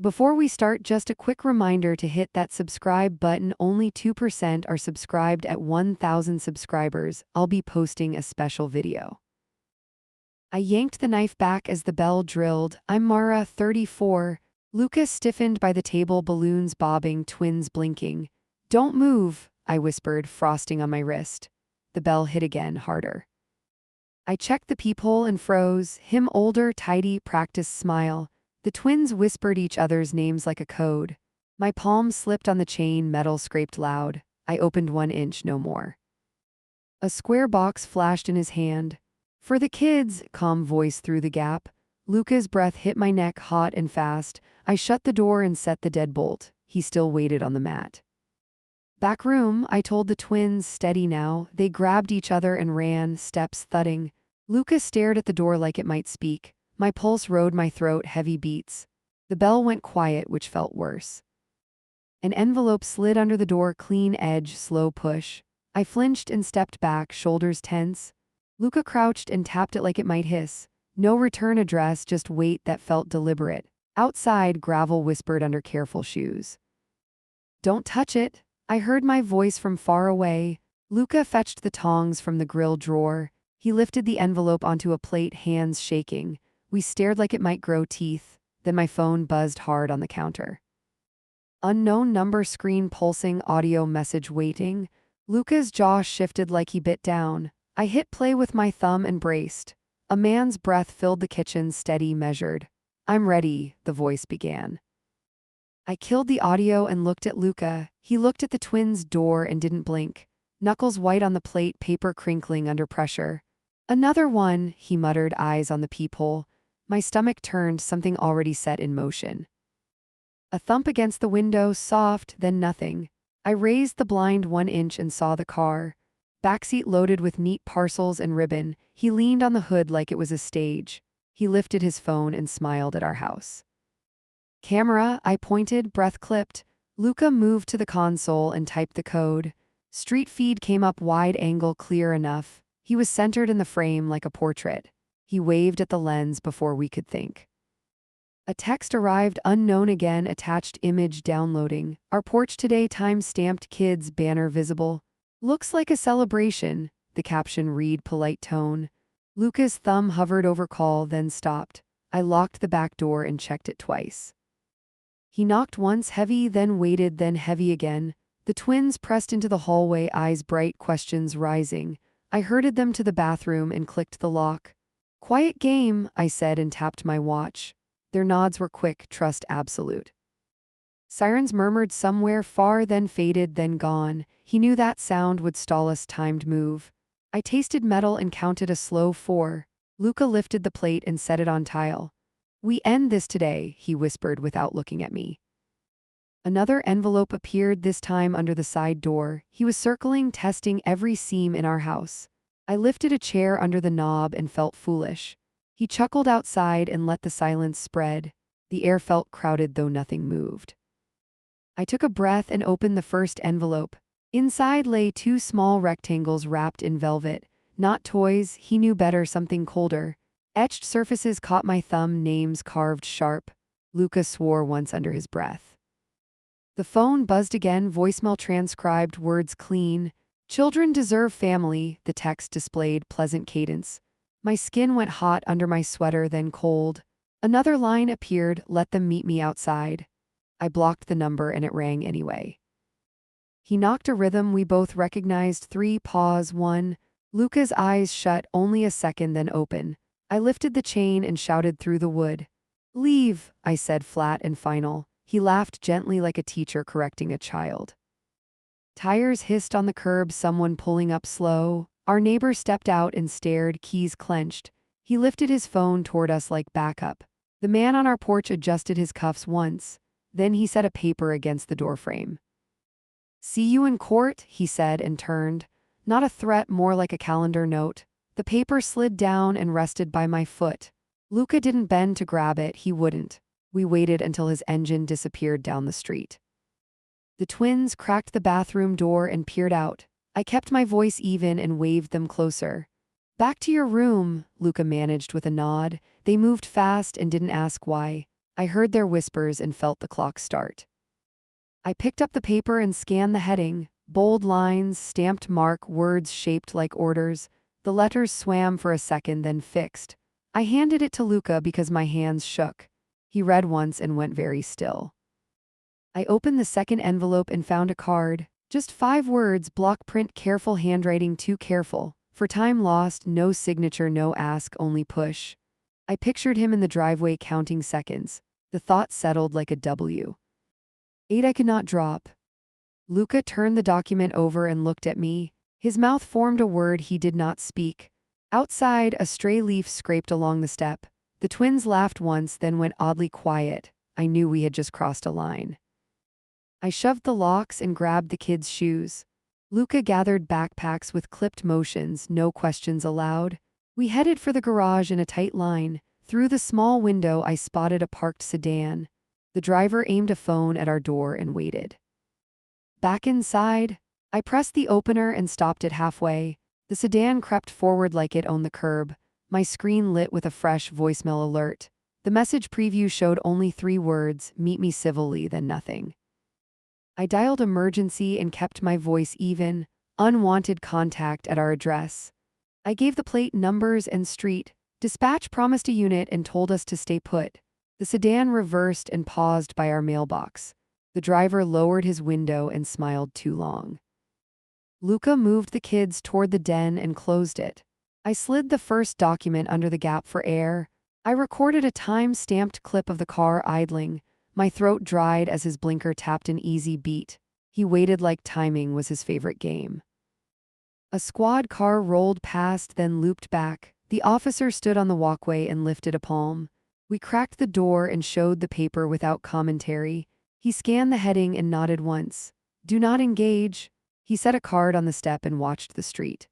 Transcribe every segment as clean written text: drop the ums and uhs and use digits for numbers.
Before we start, just a quick reminder to hit that subscribe button. Only 2% are subscribed at 1,000 subscribers. I'll be posting a special video. I yanked the knife back as the bell drilled. I'm Mara, 34. Lucas stiffened by the table, balloons bobbing, twins blinking. Don't move, I whispered, frosting on my wrist. The bell hit again, harder. I checked the peephole and froze. Him older, tidy, practiced smile. The twins whispered each other's names like a code. My palm slipped on the chain, metal scraped loud. I opened 1 inch, no more. A square box flashed in his hand. For the kids, calm voice through the gap. Luca's breath hit my neck, hot and fast. I shut the door and set the deadbolt. He still waited on the mat. Back room, I told the twins, steady now. They grabbed each other and ran, steps thudding. Luca stared at the door like it might speak. My pulse rode my throat, heavy beats. The bell went quiet, which felt worse. An envelope slid under the door, clean edge, slow push. I flinched and stepped back, shoulders tense. Luca crouched and tapped it like it might hiss. No return address, just weight that felt deliberate. Outside, gravel whispered under careful shoes. Don't touch it. I heard my voice from far away. Luca fetched the tongs from the grill drawer. He lifted the envelope onto a plate, hands shaking. We stared like it might grow teeth. Then my phone buzzed hard on the counter. Unknown number, screen pulsing, audio message waiting. Luca's jaw shifted like he bit down. I hit play with my thumb and braced. A man's breath filled the kitchen, steady, measured. I'm ready, the voice began. I killed the audio and looked at Luca. He looked at the twins' door and didn't blink. Knuckles white on the plate, paper crinkling under pressure. Another one, he muttered, eyes on the peephole. My stomach turned, something already set in motion. A thump against the window, soft, then nothing. I raised the blind 1 inch and saw the car. Backseat loaded with neat parcels and ribbon. He leaned on the hood like it was a stage. He lifted his phone and smiled at our house. Camera, I pointed, breath clipped. Luca moved to the console and typed the code. Street feed came up, wide angle, clear enough. He was centered in the frame like a portrait. He waved at the lens before we could think. A text arrived, unknown again, attached image downloading. Our porch today, time-stamped, kids, banner visible. Looks like a celebration, the caption read, polite tone. Luca's thumb hovered over call, then stopped. I locked the back door and checked it twice. He knocked once, heavy, then waited, then heavy again. The twins pressed into the hallway, eyes bright, questions rising. I herded them to the bathroom and clicked the lock. Quiet game, I said and tapped my watch. Their nods were quick, trust absolute. Sirens murmured somewhere far, then faded, then gone. He knew that sound would stall us, timed move. I tasted metal and counted a slow 4. Luca lifted the plate and set it on tile. We end this today, he whispered without looking at me. Another envelope appeared, this time under the side door. He was circling, testing every seam in our house. I lifted a chair under the knob and felt foolish. He chuckled outside and let the silence spread. The air felt crowded, though nothing moved. I took a breath and opened the first envelope. Inside lay 2 small rectangles wrapped in velvet. Not toys, he knew better, something colder. Etched surfaces caught my thumb, names carved sharp. Luca swore once under his breath. The phone buzzed again, voicemail transcribed, words clean. Children deserve family, the text displayed, pleasant cadence. My skin went hot under my sweater, then cold. Another line appeared, let them meet me outside. I blocked the number and it rang anyway. He knocked a rhythm we both recognized, 3, pause, 1. Luca's eyes shut, only a second, then open. I lifted the chain and shouted through the wood. Leave, I said, flat and final. He laughed gently like a teacher correcting a child. Tires hissed on the curb, someone pulling up slow. Our neighbor stepped out and stared, keys clenched. He lifted his phone toward us like backup. The man on our porch adjusted his cuffs once. Then he set a paper against the doorframe. See you in court, he said and turned. Not a threat, more like a calendar note. The paper slid down and rested by my foot. Luca didn't bend to grab it, he wouldn't. We waited until his engine disappeared down the street. The twins cracked the bathroom door and peered out. I kept my voice even and waved them closer. Back to your room, Luca managed with a nod. They moved fast and didn't ask why. I heard their whispers and felt the clock start. I picked up the paper and scanned the heading. Bold lines, stamped mark, words shaped like orders. The letters swam for a second, then fixed. I handed it to Luca because my hands shook. He read once and went very still. I opened the second envelope and found a card. Just 5 words, block print, careful handwriting, too careful. For time lost, no signature, no ask, only push. I pictured him in the driveway counting seconds. The thought settled like a W. 8 I could not drop. Luca turned the document over and looked at me. His mouth formed a word he did not speak. Outside, a stray leaf scraped along the step. The twins laughed once, then went oddly quiet. I knew we had just crossed a line. I shoved the locks and grabbed the kids' shoes. Luca gathered backpacks with clipped motions, no questions allowed. We headed for the garage in a tight line. Through the small window, I spotted a parked sedan. The driver aimed a phone at our door and waited. Back inside, I pressed the opener and stopped it halfway. The sedan crept forward like it owned the curb. My screen lit with a fresh voicemail alert. The message preview showed only 3 words, meet me civilly, then nothing. I dialed emergency and kept my voice even. Unwanted contact at our address. I gave the plate numbers and street. Dispatch promised a unit and told us to stay put. The sedan reversed and paused by our mailbox. The driver lowered his window and smiled too long. Luca moved the kids toward the den and closed it. I slid the first document under the gap for air. I recorded a time-stamped clip of the car idling. My throat dried as his blinker tapped an easy beat. He waited like timing was his favorite game. A squad car rolled past, then looped back. The officer stood on the walkway and lifted a palm. We cracked the door and showed the paper without commentary. He scanned the heading and nodded once. Do not engage. He set a card on the step and watched the street.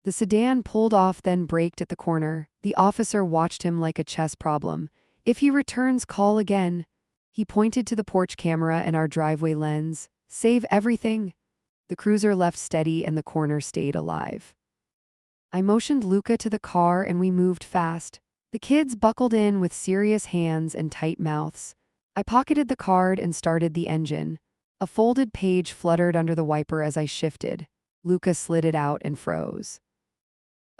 The sedan pulled off, then braked at the corner. The officer watched him like a chess problem. If he returns, call again. He pointed to the porch camera and our driveway lens. Save everything. The cruiser left steady and the corner stayed alive. I motioned Luca to the car and we moved fast. The kids buckled in with serious hands and tight mouths. I pocketed the card and started the engine. A folded page fluttered under the wiper as I shifted. Luca slid it out and froze.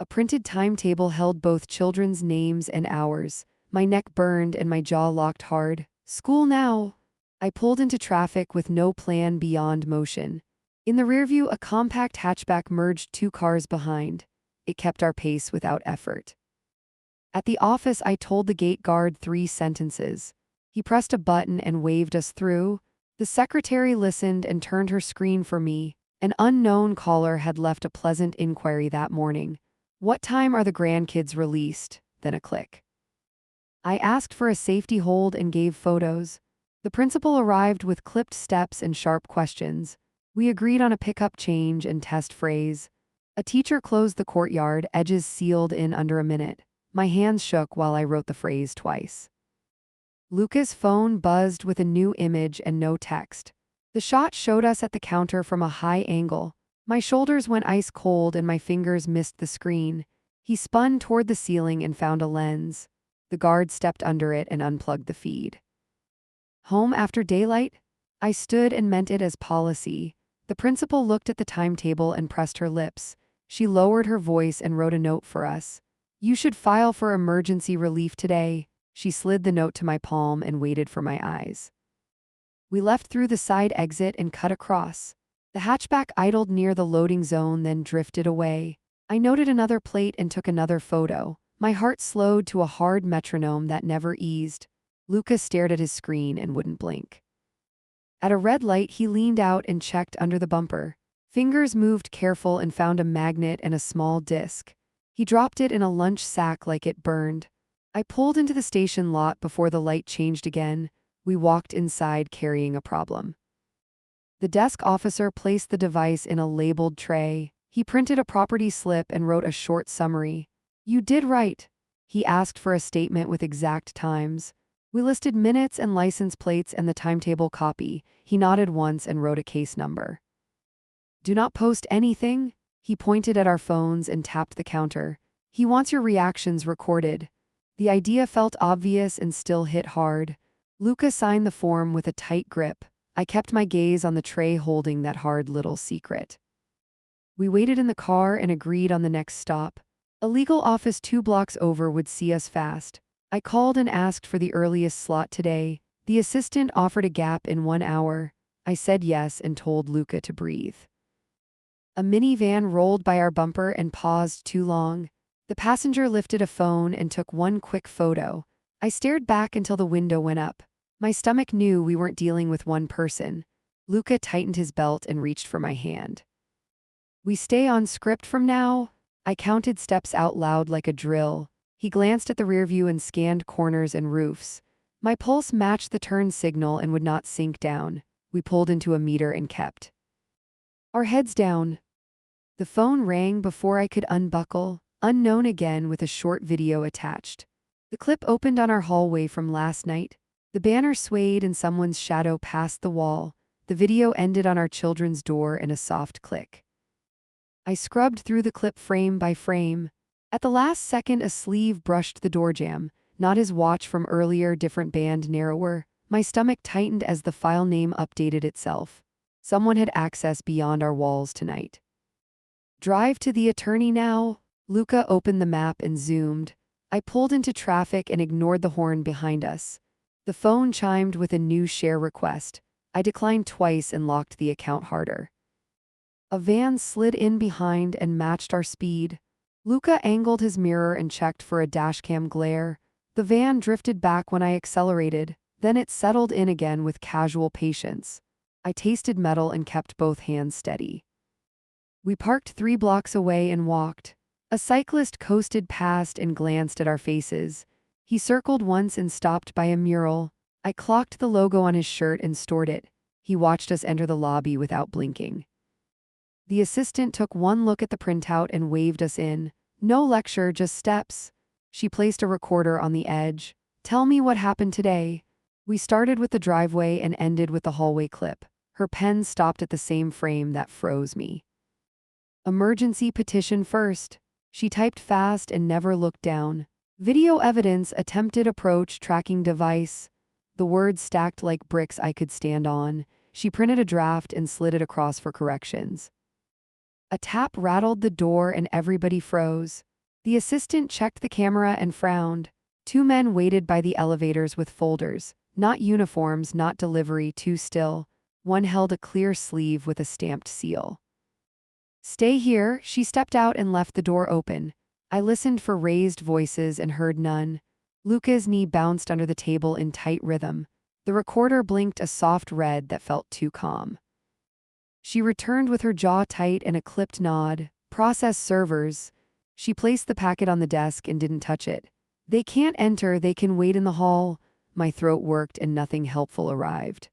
A printed timetable held both children's names and hours. My neck burned and my jaw locked hard. School now. I pulled into traffic with no plan beyond motion. In the rearview, a compact hatchback merged 2 cars behind. It kept our pace without effort. At the office, I told the gate guard 3 sentences. He pressed a button and waved us through. The secretary listened and turned her screen for me. An unknown caller had left a pleasant inquiry that morning. What time are the grandkids released? Then a click. I asked for a safety hold and gave photos. The principal arrived with clipped steps and sharp questions. We agreed on a pickup change and test phrase. A teacher closed the courtyard, edges sealed in under a minute. My hands shook while I wrote the phrase twice. Luca's phone buzzed with a new image and no text. The shot showed us at the counter from a high angle. My shoulders went ice cold and my fingers missed the screen. He spun toward the ceiling and found a lens. The guard stepped under it and unplugged the feed. Home after daylight? I stood and meant it as policy. The principal looked at the timetable and pressed her lips. She lowered her voice and wrote a note for us. You should file for emergency relief today. She slid the note to my palm and waited for my eyes. We left through the side exit and cut across. The hatchback idled near the loading zone, then drifted away. I noted another plate and took another photo. My heart slowed to a hard metronome that never eased. Luca stared at his screen and wouldn't blink. At a red light, he leaned out and checked under the bumper. Fingers moved careful and found a magnet and a small disc. He dropped it in a lunch sack like it burned. I pulled into the station lot before the light changed again. We walked inside carrying a problem. The desk officer placed the device in a labeled tray. He printed a property slip and wrote a short summary. You did right. He asked for a statement with exact times. We listed minutes and license plates and the timetable copy. He nodded once and wrote a case number. Do not post anything. He pointed at our phones and tapped the counter. He wants your reactions recorded. The idea felt obvious and still hit hard. Luca signed the form with a tight grip. I kept my gaze on the tray holding that hard little secret. We waited in the car and agreed on the next stop. A legal office 2 blocks over would see us fast. I called and asked for the earliest slot today. The assistant offered a gap in 1 hour. I said yes and told Luca to breathe. A minivan rolled by our bumper and paused too long. The passenger lifted a phone and took one quick photo. I stared back until the window went up. My stomach knew we weren't dealing with one person. Luca tightened his belt and reached for my hand. We stay on script from now? I counted steps out loud like a drill. He glanced at the rearview and scanned corners and roofs. My pulse matched the turn signal and would not sink down. We pulled into a meter and kept our heads down. The phone rang before I could unbuckle, unknown again with a short video attached. The clip opened on our hallway from last night. The banner swayed and someone's shadow passed the wall. The video ended on our children's door in a soft click. I scrubbed through the clip frame by frame. At the last second, a sleeve brushed the door jamb, not his watch from earlier, different band, narrower. My stomach tightened as the file name updated itself. Someone had access beyond our walls tonight. Drive to the attorney now? Luca opened the map and zoomed. I pulled into traffic and ignored the horn behind us. The phone chimed with a new share request. I declined twice and locked the account harder. A van slid in behind and matched our speed. Luca angled his mirror and checked for a dashcam glare. The van drifted back when I accelerated, then it settled in again with casual patience. I tasted metal and kept both hands steady. We parked 3 blocks away and walked. A cyclist coasted past and glanced at our faces. He circled once and stopped by a mural. I clocked the logo on his shirt and stored it. He watched us enter the lobby without blinking. The assistant took one look at the printout and waved us in. No lecture, just steps. She placed a recorder on the edge. Tell me what happened today. We started with the driveway and ended with the hallway clip. Her pen stopped at the same frame that froze me. Emergency petition first. She typed fast and never looked down. Video evidence, attempted approach, tracking device. The words stacked like bricks I could stand on. She printed a draft and slid it across for corrections. A tap rattled the door and everybody froze. The assistant checked the camera and frowned. 2 men waited by the elevators with folders. Not uniforms, not delivery, too still. One held a clear sleeve with a stamped seal. Stay here. She stepped out and left the door open. I listened for raised voices and heard none. Luca's knee bounced under the table in tight rhythm. The recorder blinked a soft red that felt too calm. She returned with her jaw tight and a clipped nod. Process servers. She placed the packet on the desk and didn't touch it. They can't enter, they can wait in the hall. My throat worked and nothing helpful arrived.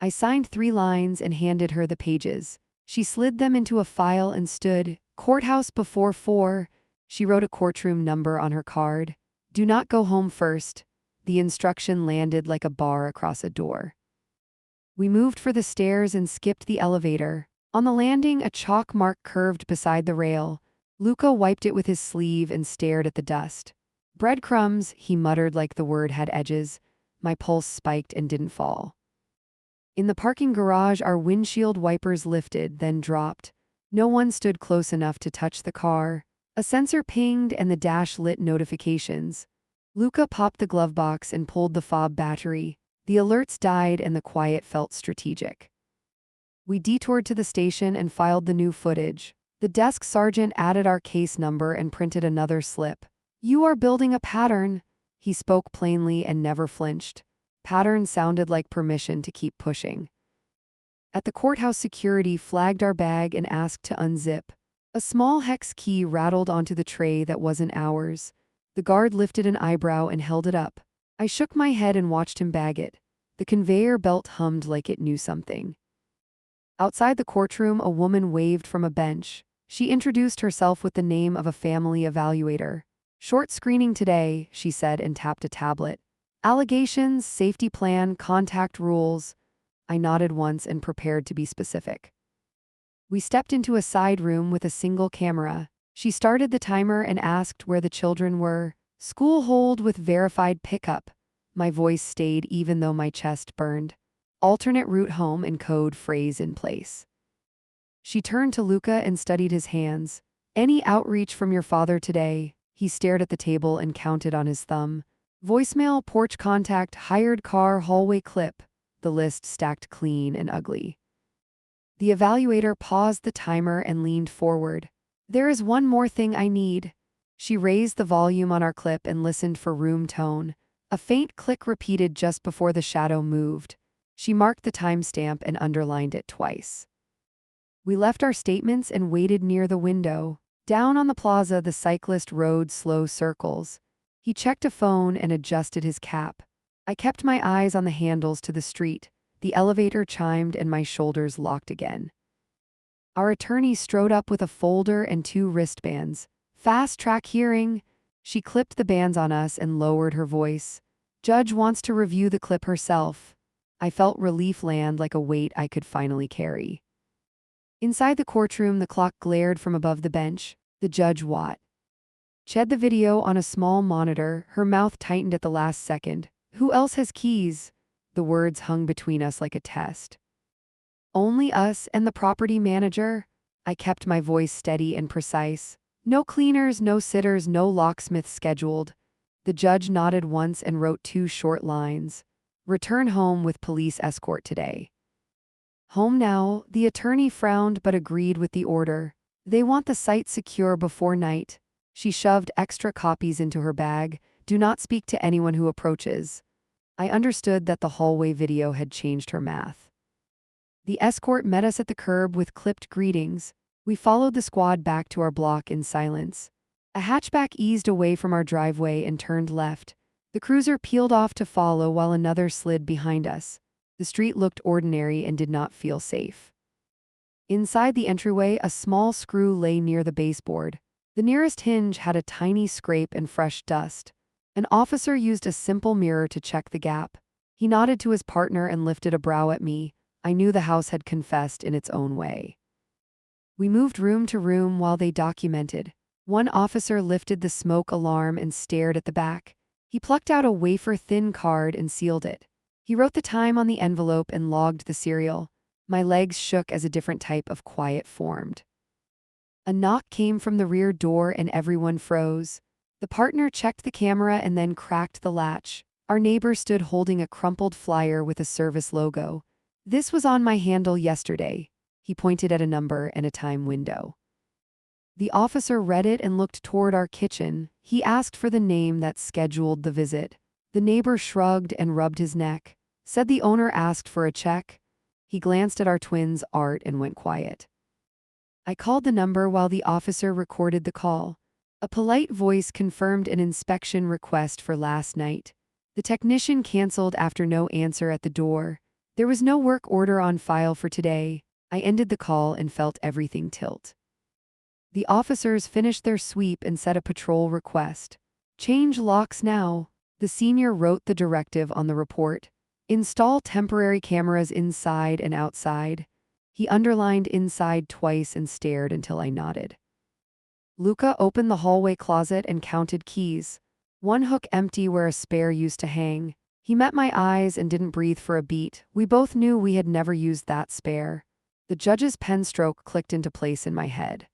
I signed 3 lines and handed her the pages. She slid them into a file and stood. Courthouse before 4. She wrote a courtroom number on her card. Do not go home first. The instruction landed like a bar across a door. We moved for the stairs and skipped the elevator. On the landing, a chalk mark curved beside the rail. Luca wiped it with his sleeve and stared at the dust. Breadcrumbs, he muttered like the word had edges. My pulse spiked and didn't fall. In the parking garage, our windshield wipers lifted, then dropped. No one stood close enough to touch the car. A sensor pinged and the dash lit notifications. Luca popped the glove box and pulled the fob battery. The alerts died and the quiet felt strategic. We detoured to the station and filed the new footage. The desk sergeant added our case number and printed another slip. You are building a pattern. He spoke plainly and never flinched. Pattern sounded like permission to keep pushing. At the courthouse, security flagged our bag and asked to unzip. A small hex key rattled onto the tray that wasn't ours. The guard lifted an eyebrow and held it up. I shook my head and watched him bag it. The conveyor belt hummed like it knew something. Outside the courtroom, a woman waved from a bench. She introduced herself with the name of a family evaluator. Short screening today, she said and tapped a tablet. Allegations, safety plan, contact rules. I nodded once and prepared to be specific. We stepped into a side room with a single camera. She started the timer and asked where the children were. School hold with verified pickup. My voice stayed even though my chest burned. Alternate route home and code phrase in place. She turned to Luca and studied his hands. Any outreach from your father today? He stared at the table and counted on his thumb. Voicemail, porch contact, hired car, hallway clip. The list stacked clean and ugly. The evaluator paused the timer and leaned forward. There is one more thing I need. She raised the volume on our clip and listened for room tone. A faint click repeated just before the shadow moved. She marked the timestamp and underlined it twice. We left our statements and waited near the window. Down on the plaza, the cyclist rode slow circles. He checked a phone and adjusted his cap. I kept my eyes on the handles to the street. The elevator chimed and my shoulders locked again. Our attorney strode up with a folder and 2 wristbands. Fast track hearing. She clipped the bands on us and lowered her voice. Judge wants to review the clip herself. I felt relief land like a weight I could finally carry. Inside the courtroom, the clock glared from above the bench. The judge watched the video on a small monitor. Her mouth tightened at the last second. Who else has keys? The words hung between us like a test. Only us and the property manager. I kept my voice steady and precise. No cleaners, no sitters, no locksmith scheduled. The judge nodded once and wrote 2 short lines. Return home with police escort today. Home now. The attorney frowned but agreed with the order. They want the site secure before night. She shoved extra copies into her bag. Do not speak to anyone who approaches. I understood that the hallway video had changed her math. The escort met us at the curb with clipped greetings. We followed the squad back to our block in silence. A hatchback eased away from our driveway and turned left. The cruiser peeled off to follow while another slid behind us. The street looked ordinary and did not feel safe. Inside the entryway, a small screw lay near the baseboard. The nearest hinge had a tiny scrape and fresh dust. An officer used a simple mirror to check the gap. He nodded to his partner and lifted a brow at me. I knew the house had confessed in its own way. We moved room to room while they documented. One officer lifted the smoke alarm and stared at the back. He plucked out a wafer-thin card and sealed it. He wrote the time on the envelope and logged the serial. My legs shook as a different type of quiet formed. A knock came from the rear door and everyone froze. The partner checked the camera and then cracked the latch. Our neighbor stood holding a crumpled flyer with a service logo. This was on my handle yesterday. He pointed at a number and a time window. The officer read it and looked toward our kitchen. He asked for the name that scheduled the visit. The neighbor shrugged and rubbed his neck. Said the owner asked for a check. He glanced at our twins, Art, and went quiet. I called the number while the officer recorded the call. A polite voice confirmed an inspection request for last night. The technician canceled after no answer at the door. There was no work order on file for today. I ended the call and felt everything tilt. The officers finished their sweep and set a patrol request. Change locks now. The senior wrote the directive on the report. Install temporary cameras inside and outside. He underlined inside twice and stared until I nodded. Luca opened the hallway closet and counted keys. One hook empty where a spare used to hang. He met my eyes and didn't breathe for a beat. We both knew we had never used that spare. The judge's pen stroke clicked into place in my head.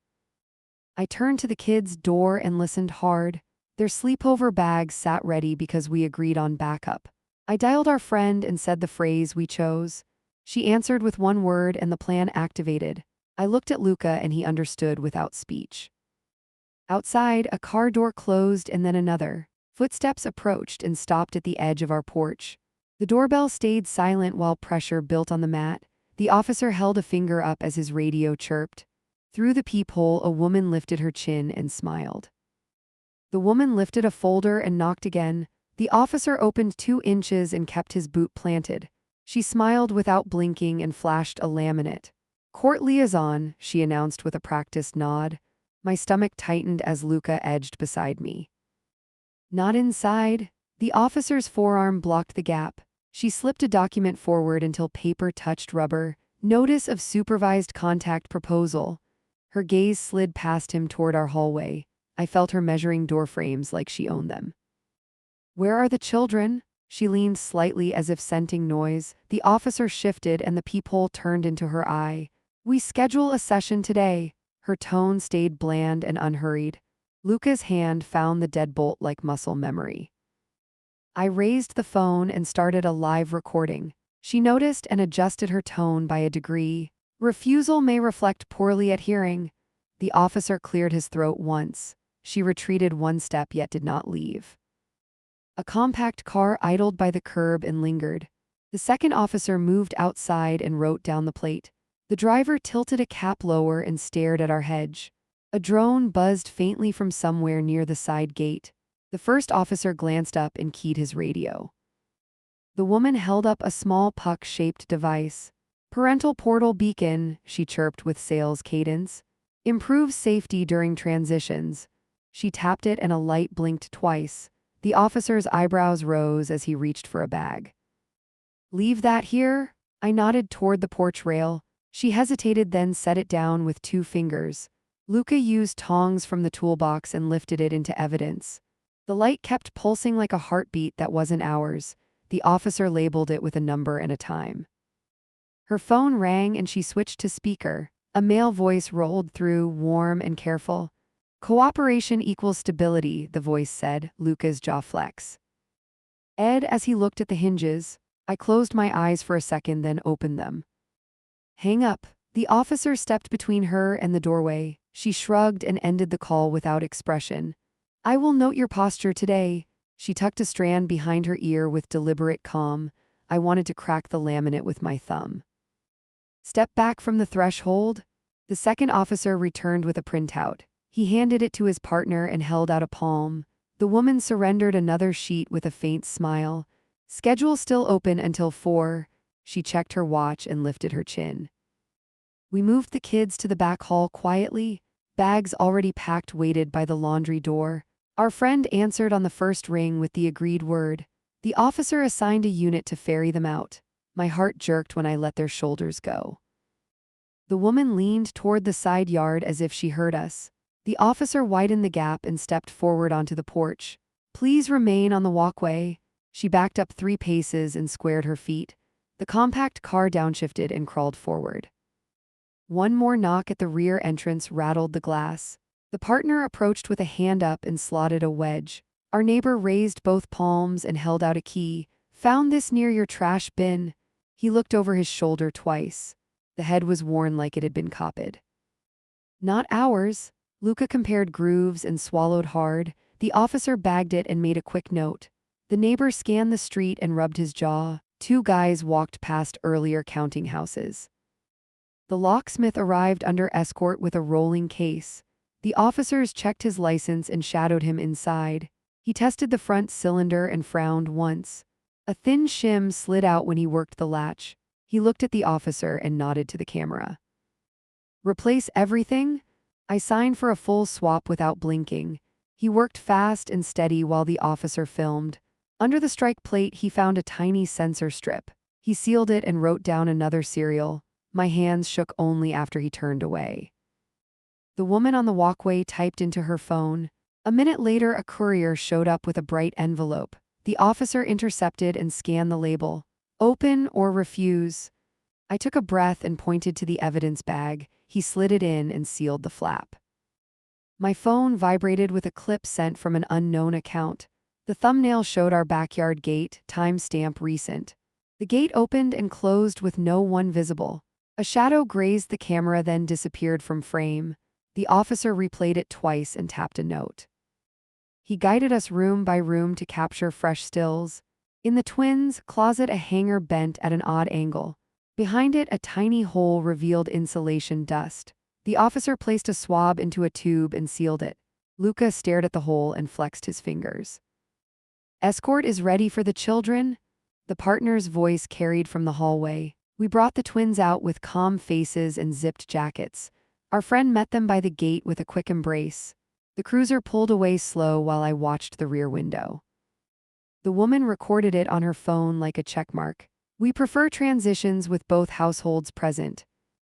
I turned to the kids' door and listened hard. Their sleepover bags sat ready because we agreed on backup. I dialed our friend and said the phrase we chose. She answered with one word and the plan activated. I looked at Luca and he understood without speech. Outside, a car door closed and then another. Footsteps approached and stopped at the edge of our porch. The doorbell stayed silent while pressure built on the mat. The officer held a finger up as his radio chirped. Through the peephole, a woman lifted her chin and smiled. The woman lifted a folder and knocked again. The officer opened 2 inches and kept his boot planted. She smiled without blinking and flashed a laminate. Court liaison, she announced with a practiced nod. My stomach tightened as Luca edged beside me. Not inside. The officer's forearm blocked the gap. She slipped a document forward until paper touched rubber. Notice of supervised contact proposal. Her gaze slid past him toward our hallway. I felt her measuring door frames like she owned them. "Where are the children?" She leaned slightly as if scenting noise. The officer shifted and the peephole turned into her eye. "We schedule a session today." Her tone stayed bland and unhurried. Luca's hand found the deadbolt like muscle memory. I raised the phone and started a live recording. She noticed and adjusted her tone by a degree. "Refusal may reflect poorly at hearing." The officer cleared his throat once. She retreated one step yet did not leave. A compact car idled by the curb and lingered. The second officer moved outside and wrote down the plate. The driver tilted a cap lower and stared at our hedge. A drone buzzed faintly from somewhere near the side gate. The first officer glanced up and keyed his radio. The woman held up a small puck-shaped device. "Parental portal beacon," she chirped with sales cadence. "Improves safety during transitions." She tapped it and a light blinked twice. The officer's eyebrows rose as he reached for a bag. "Leave that here?" I nodded toward the porch rail. She hesitated, then set it down with 2 fingers. Luca used tongs from the toolbox and lifted it into evidence. The light kept pulsing like a heartbeat that wasn't ours. The officer labeled it with a number and a time. Her phone rang and she switched to speaker. A male voice rolled through, warm and careful. "Cooperation equals stability," the voice said, Luca's jaw flex. "Ed," as he looked at the hinges. I closed my eyes for a second, then opened them. "Hang up." The officer stepped between her and the doorway. She shrugged and ended the call without expression. "I will note your posture today." She tucked a strand behind her ear with deliberate calm. I wanted to crack the laminate with my thumb. "Step back from the threshold." The second officer returned with a printout. He handed it to his partner and held out a palm. The woman surrendered another sheet with a faint smile. "Schedule still open until 4. She checked her watch and lifted her chin. We moved the kids to the back hall quietly. Bags already packed waited by the laundry door. Our friend answered on the first ring with the agreed word. The officer assigned a unit to ferry them out. My heart jerked when I let their shoulders go. The woman leaned toward the side yard as if she heard us. The officer widened the gap and stepped forward onto the porch. "Please remain on the walkway." She backed up 3 paces and squared her feet. The compact car downshifted and crawled forward. One more knock at the rear entrance rattled the glass. The partner approached with a hand up and slotted a wedge. Our neighbor raised both palms and held out a key. "Found this near your trash bin." He looked over his shoulder twice. The head was worn like it had been copied. "Not ours." Luca compared grooves and swallowed hard. The officer bagged it and made a quick note. The neighbor scanned the street and rubbed his jaw. 2 guys walked past earlier, counting houses. The locksmith arrived under escort with a rolling case. The officers checked his license and shadowed him inside. He tested the front cylinder and frowned once. A thin shim slid out when he worked the latch. He looked at the officer and nodded to the camera. "Replace everything?" I signed for a full swap without blinking. He worked fast and steady while the officer filmed. Under the strike plate he found a tiny sensor strip. He sealed it and wrote down another serial. My hands shook only after he turned away. The woman on the walkway typed into her phone. A minute later a courier showed up with a bright envelope. The officer intercepted and scanned the label. "Open or refuse." I took a breath and pointed to the evidence bag. He slid it in and sealed the flap. My phone vibrated with a clip sent from an unknown account. The thumbnail showed our backyard gate, timestamp recent. The gate opened and closed with no one visible. A shadow grazed the camera, then disappeared from frame. The officer replayed it twice and tapped a note. He guided us room by room to capture fresh stills. In the twins' closet, a hanger bent at an odd angle. Behind it, a tiny hole revealed insulation dust. The officer placed a swab into a tube and sealed it. Luca stared at the hole and flexed his fingers. "Escort is ready for the children?" The partner's voice carried from the hallway. We brought the twins out with calm faces and zipped jackets. Our friend met them by the gate with a quick embrace. The cruiser pulled away slow while I watched the rear window. The woman recorded it on her phone like a checkmark. "We prefer transitions with both households present."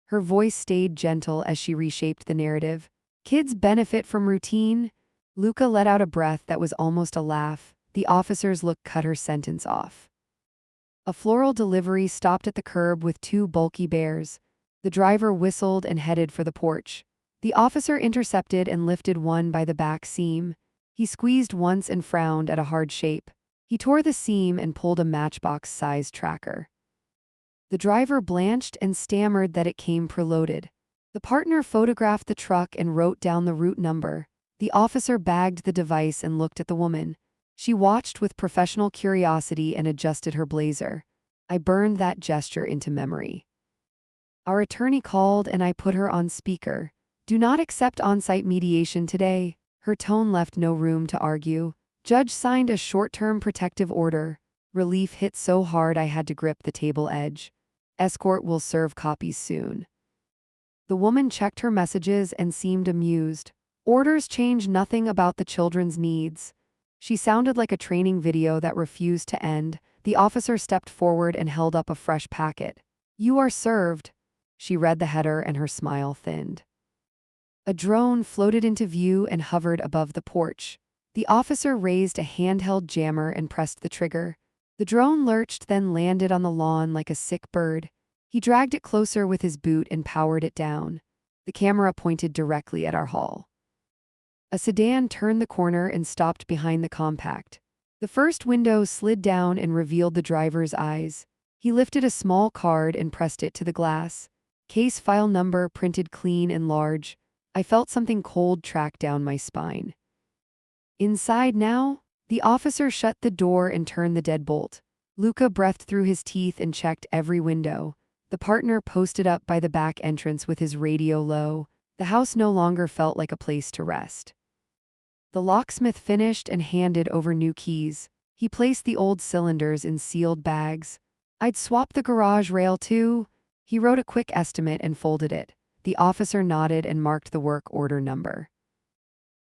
Her voice stayed gentle as she reshaped the narrative. "Kids benefit from routine." Luca let out a breath that was almost a laugh. The officer's look cut her sentence off. A floral delivery stopped at the curb with two bulky bears. The driver whistled and headed for the porch. The officer intercepted and lifted one by the back seam. He squeezed once and frowned at a hard shape. He tore the seam and pulled a matchbox-sized tracker. The driver blanched and stammered that it came preloaded. The partner photographed the truck and wrote down the route number. The officer bagged the device and looked at the woman. She watched with professional curiosity and adjusted her blazer. I burned that gesture into memory. Our attorney called and I put her on speaker. Do not accept on-site mediation today. Her tone left no room to argue. Judge signed a short-term protective order. Relief hit so hard I had to grip the table edge. Escort will serve copies soon. The woman checked her messages and seemed amused. Orders change nothing about the children's needs. She sounded like a training video that refused to end. The officer stepped forward and held up a fresh packet. You are served. She read the header and her smile thinned. A drone floated into view and hovered above the porch. The officer raised a handheld jammer and pressed the trigger. The drone lurched, then landed on the lawn like a sick bird. He dragged it closer with his boot and powered it down. The camera pointed directly at our hall. A sedan turned the corner and stopped behind the compact. The first window slid down and revealed the driver's eyes. He lifted a small card and pressed it to the glass. Case file number printed clean and large. I felt something cold track down my spine. Inside now? The officer shut the door and turned the deadbolt. Luca breathed through his teeth and checked every window. The partner posted up by the back entrance with his radio low. The house no longer felt like a place to rest. The locksmith finished and handed over new keys. He placed the old cylinders in sealed bags. I'd swap the garage rail too. He wrote a quick estimate and folded it. The officer nodded and marked the work order number.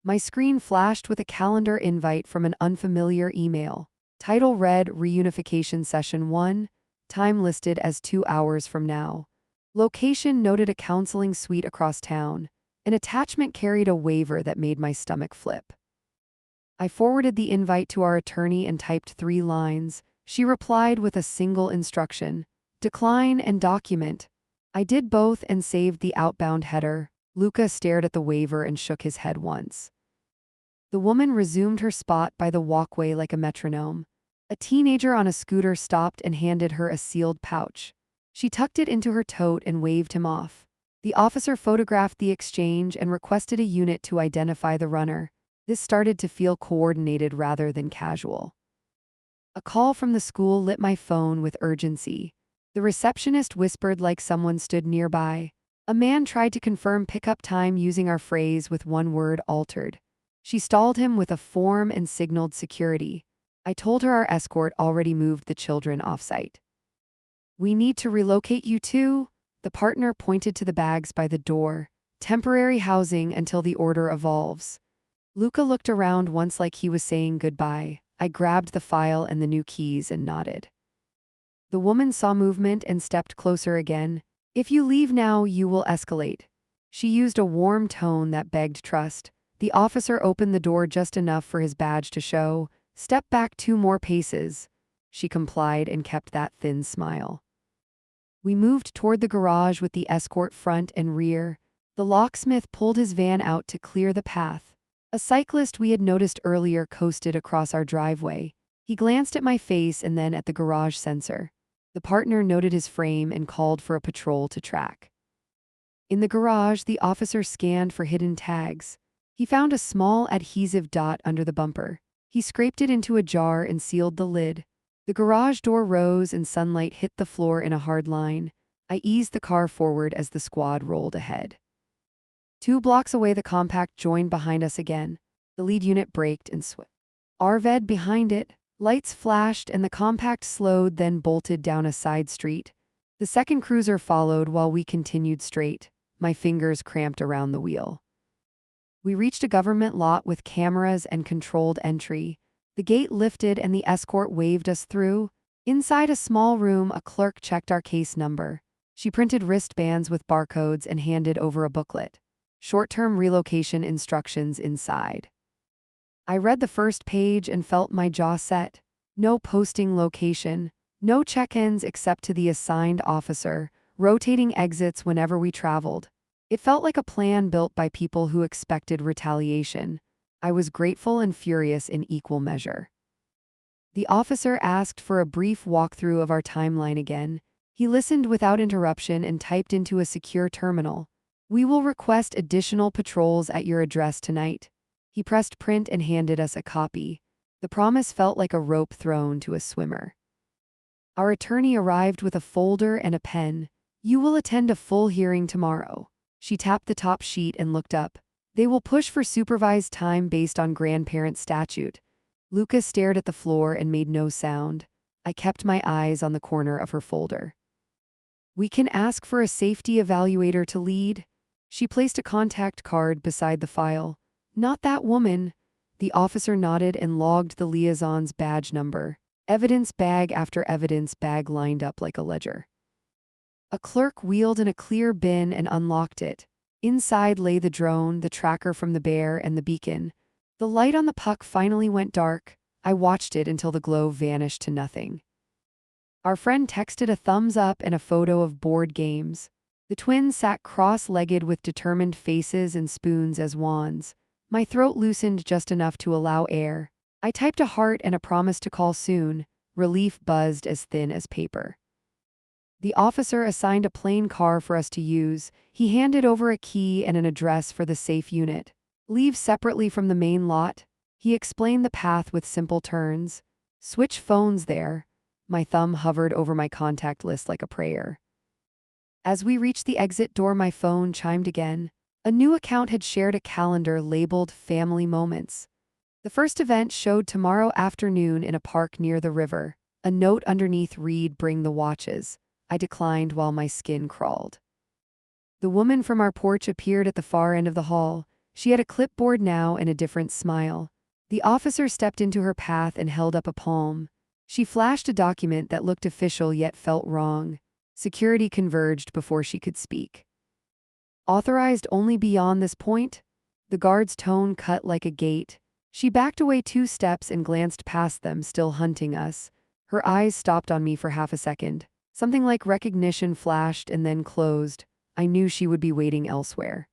My screen flashed with a calendar invite from an unfamiliar email. Title read Reunification Session 1. Time listed as 2 hours from now. Location noted a counseling suite across town. An attachment carried a waiver that made my stomach flip. I forwarded the invite to our attorney and typed 3 lines. She replied with a single instruction: decline and document. I did both and saved the outbound header. Luca stared at the waiver and shook his head once. The woman resumed her spot by the walkway like a metronome. A teenager on a scooter stopped and handed her a sealed pouch. She tucked it into her tote and waved him off. The officer photographed the exchange and requested a unit to identify the runner. This started to feel coordinated rather than casual. A call from the school lit my phone with urgency. The receptionist whispered like someone stood nearby. A man tried to confirm pickup time using our phrase with one word altered. She stalled him with a form and signaled security. I told her our escort already moved the children off-site. We need to relocate you too? The partner pointed to the bags by the door. Temporary housing until the order evolves. Luca looked around once like he was saying goodbye. I grabbed the file and the new keys and nodded. The woman saw movement and stepped closer again. If you leave now, you will escalate. She used a warm tone that begged trust. The officer opened the door just enough for his badge to show. Step back 2 more paces. She complied and kept that thin smile. We moved toward the garage with the escort front and rear. The locksmith pulled his van out to clear the path. A cyclist we had noticed earlier coasted across our driveway. He glanced at my face and then at the garage sensor. The partner noted his frame and called for a patrol to track. In the garage, the officer scanned for hidden tags. He found a small adhesive dot under the bumper. He scraped it into a jar and sealed the lid. The garage door rose and sunlight hit the floor in a hard line. I eased the car forward as the squad rolled ahead. 2 blocks away, the compact joined behind us again. The lead unit braked and swept. Arved behind it. Lights flashed and the compact slowed, then bolted down a side street. The second cruiser followed while we continued straight. My fingers cramped around the wheel. We reached a government lot with cameras and controlled entry. The gate lifted and the escort waved us through. Inside a small room, a clerk checked our case number. She printed wristbands with barcodes and handed over a booklet. Short-term relocation instructions inside. I read the first page and felt my jaw set. No posting location, no check-ins except to the assigned officer, rotating exits whenever we traveled. It felt like a plan built by people who expected retaliation. I was grateful and furious in equal measure. The officer asked for a brief walkthrough of our timeline again. He listened without interruption and typed into a secure terminal. "We will request additional patrols at your address tonight." He pressed print and handed us a copy. The promise felt like a rope thrown to a swimmer. Our attorney arrived with a folder and a pen. "You will attend a full hearing tomorrow." She tapped the top sheet and looked up. "They will push for supervised time based on grandparent statute." Luca stared at the floor and made no sound. I kept my eyes on the corner of her folder. "We can ask for a safety evaluator to lead." She placed a contact card beside the file. "Not that woman." The officer nodded and logged the liaison's badge number. Evidence bag after evidence bag lined up like a ledger. A clerk wheeled in a clear bin and unlocked it. Inside lay the drone, the tracker from the bear, and the beacon. The light on the puck finally went dark. I watched it until the glow vanished to nothing. Our friend texted a thumbs up and a photo of board games. The twins sat cross-legged with determined faces and spoons as wands. My throat loosened just enough to allow air. I typed a heart and a promise to call soon. Relief buzzed as thin as paper. The officer assigned a plain car for us to use. He handed over a key and an address for the safe unit. "Leave separately from the main lot." He explained the path with simple turns. "Switch phones there." My thumb hovered over my contact list like a prayer. As we reached the exit door, my phone chimed again. A new account had shared a calendar labeled Family Moments. The first event showed tomorrow afternoon in a park near the river. A note underneath read, "Bring the watches." I declined while my skin crawled. The woman from our porch appeared at the far end of the hall. She had a clipboard now and a different smile. The officer stepped into her path and held up a palm. She flashed a document that looked official yet felt wrong. Security converged before she could speak. "Authorized only beyond this point?" The guard's tone cut like a gate. She backed away 2 steps and glanced past them, still hunting us. Her eyes stopped on me for half a second. Something like recognition flashed and then closed. I knew she would be waiting elsewhere.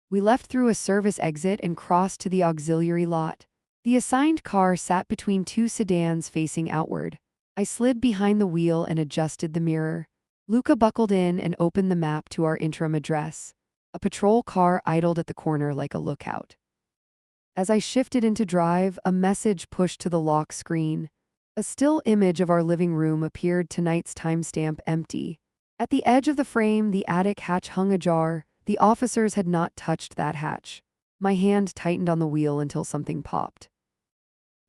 We left through a service exit and crossed to the auxiliary lot. The assigned car sat between 2 sedans facing outward. I slid behind the wheel and adjusted the mirror. Luca buckled in and opened the map to our interim address. A patrol car idled at the corner like a lookout. As I shifted into drive, a message pushed to the lock screen. A still image of our living room appeared, tonight's timestamp empty. At the edge of the frame, the attic hatch hung ajar. The officers had not touched that hatch. My hand tightened on the wheel until something popped.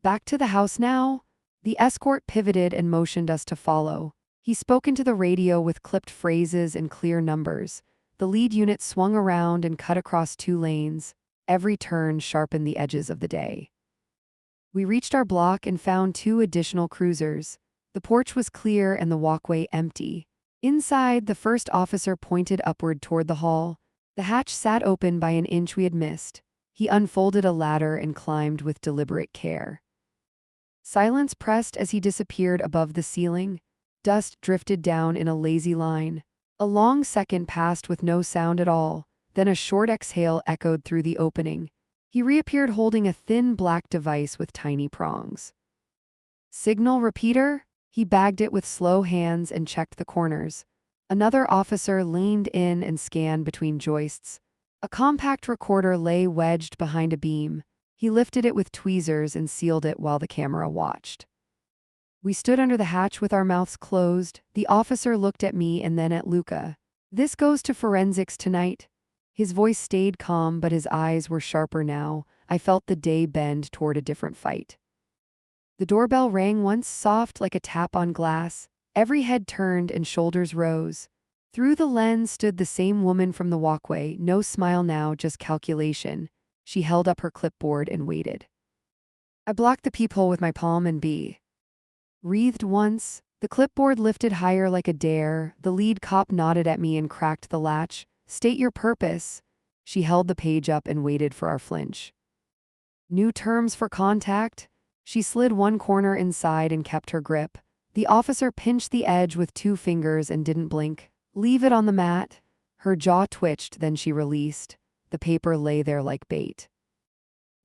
"Back to the house now?" The escort pivoted and motioned us to follow. He spoke into the radio with clipped phrases and clear numbers. The lead unit swung around and cut across 2 lanes. Every turn sharpened the edges of the day. We reached our block and found 2 additional cruisers. The porch was clear and the walkway empty. Inside, the first officer pointed upward toward the hall. The hatch sat open by an inch we had missed. He unfolded a ladder and climbed with deliberate care. Silence pressed as he disappeared above the ceiling. Dust drifted down in a lazy line. A long second passed with no sound at all. Then a short exhale echoed through the opening. He reappeared holding a thin black device with tiny prongs. "Signal repeater?" He bagged it with slow hands and checked the corners. Another officer leaned in and scanned between joists. A compact recorder lay wedged behind a beam. He lifted it with tweezers and sealed it while the camera watched. We stood under the hatch with our mouths closed. The officer looked at me and then at Luca. "This goes to forensics tonight." His voice stayed calm, but his eyes were sharper now. I felt the day bend toward a different fight. The doorbell rang once, soft like a tap on glass. Every head turned and shoulders rose. Through the lens stood the same woman from the walkway, no smile now, just calculation. She held up her clipboard and waited. I blocked the peephole with my palm and breathed once. The clipboard lifted higher like a dare. The lead cop nodded at me and cracked the latch. "State your purpose." She held the page up and waited for our flinch. New terms for contact? She slid one corner inside and kept her grip. The officer pinched the edge with 2 fingers and didn't blink. Leave it on the mat. Her jaw twitched, then she released. The paper lay there like bait.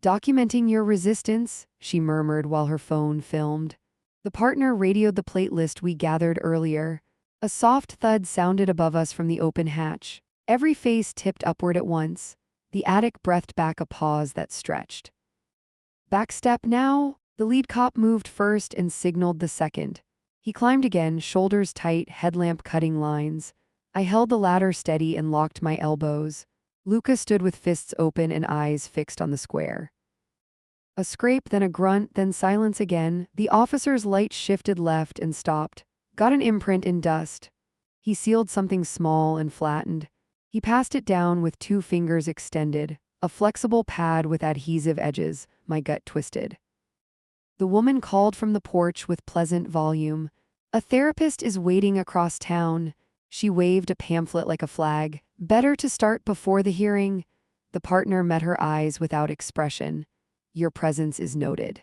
Documenting your resistance, she murmured while her phone filmed. The partner radioed the plate list we gathered earlier. A soft thud sounded above us from the open hatch. Every face tipped upward at once. The attic breathed back a pause that stretched. Backstep now? The lead cop moved first and signaled the second. He climbed again, shoulders tight, headlamp cutting lines. I held the ladder steady and locked my elbows. Luca stood with fists open and eyes fixed on the square. A scrape, then a grunt, then silence again. The officer's light shifted left and stopped. Got an imprint in dust. He sealed something small and flattened. He passed it down with 2 fingers extended. A flexible pad with adhesive edges. My gut twisted. The woman called from the porch with pleasant volume. A therapist is waiting across town. She waved a pamphlet like a flag. Better to start before the hearing. The partner met her eyes without expression. Your presence is noted.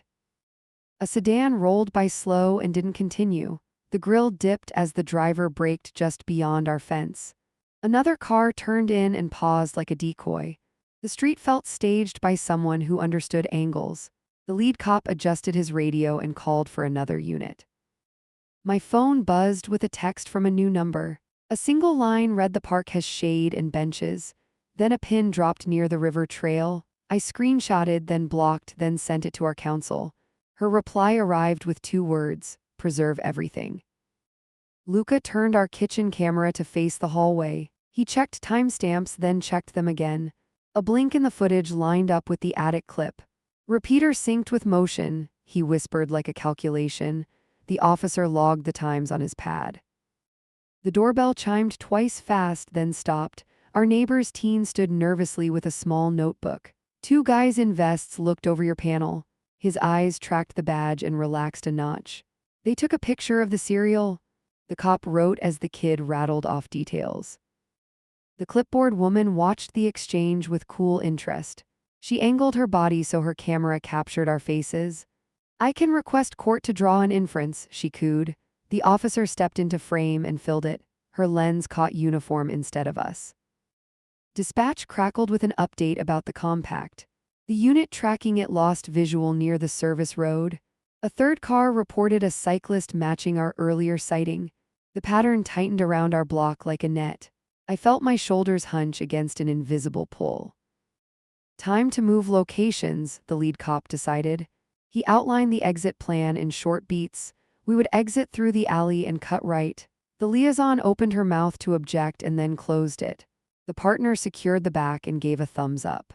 A sedan rolled by slow and didn't continue. The grill dipped as the driver braked just beyond our fence. Another car turned in and paused like a decoy. The street felt staged by someone who understood angles. The lead cop adjusted his radio and called for another unit. My phone buzzed with a text from a new number. A single line read the park has shade and benches. Then a pin dropped near the river trail. I screenshotted, then blocked, then sent it to our counsel. Her reply arrived with 2 words, preserve everything. Luca turned our kitchen camera to face the hallway. He checked timestamps, then checked them again. A blink in the footage lined up with the attic clip. Repeater synced with motion, he whispered like a calculation. The officer logged the times on his pad. The doorbell chimed twice fast, then stopped. Our neighbor's teen stood nervously with a small notebook. 2 guys in vests looked over your panel. His eyes tracked the badge and relaxed a notch. They took a picture of the serial. The cop wrote as the kid rattled off details. The clipboard woman watched the exchange with cool interest. She angled her body so her camera captured our faces. I can request court to draw an inference, she cooed. The officer stepped into frame and filled it. Her lens caught uniform instead of us. Dispatch crackled with an update about the compact. The unit tracking it lost visual near the service road. A 3rd car reported a cyclist matching our earlier sighting. The pattern tightened around our block like a net. I felt my shoulders hunch against an invisible pull. Time to move locations, the lead cop decided. He outlined the exit plan in short beats. We would exit through the alley and cut right. The liaison opened her mouth to object and then closed it. The partner secured the back and gave a thumbs up.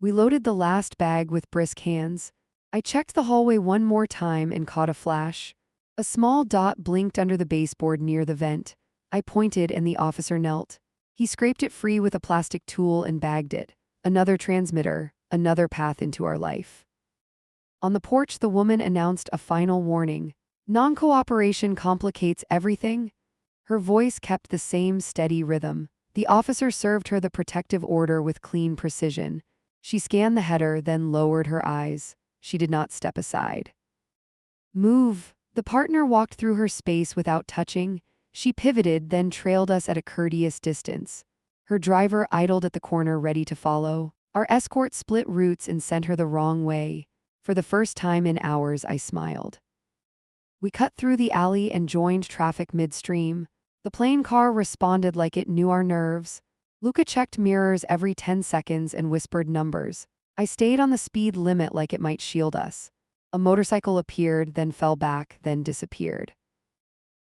We loaded the last bag with brisk hands. I checked the hallway one more time and caught a flash. A small dot blinked under the baseboard near the vent. I pointed and the officer knelt. He scraped it free with a plastic tool and bagged it. Another transmitter, another path into our life. On the porch, the woman announced a final warning. Non-cooperation complicates everything. Her voice kept the same steady rhythm. The officer served her the protective order with clean precision. She scanned the header, then lowered her eyes. She did not step aside. Move. The partner walked through her space without touching. She pivoted, then trailed us at a courteous distance. Her driver idled at the corner, ready to follow. Our escort split routes and sent her the wrong way. For the first time in hours, I smiled. We cut through the alley and joined traffic midstream. The plain car responded like it knew our nerves. Luca checked mirrors every 10 seconds and whispered numbers. I stayed on the speed limit like it might shield us. A motorcycle appeared, then fell back, then disappeared.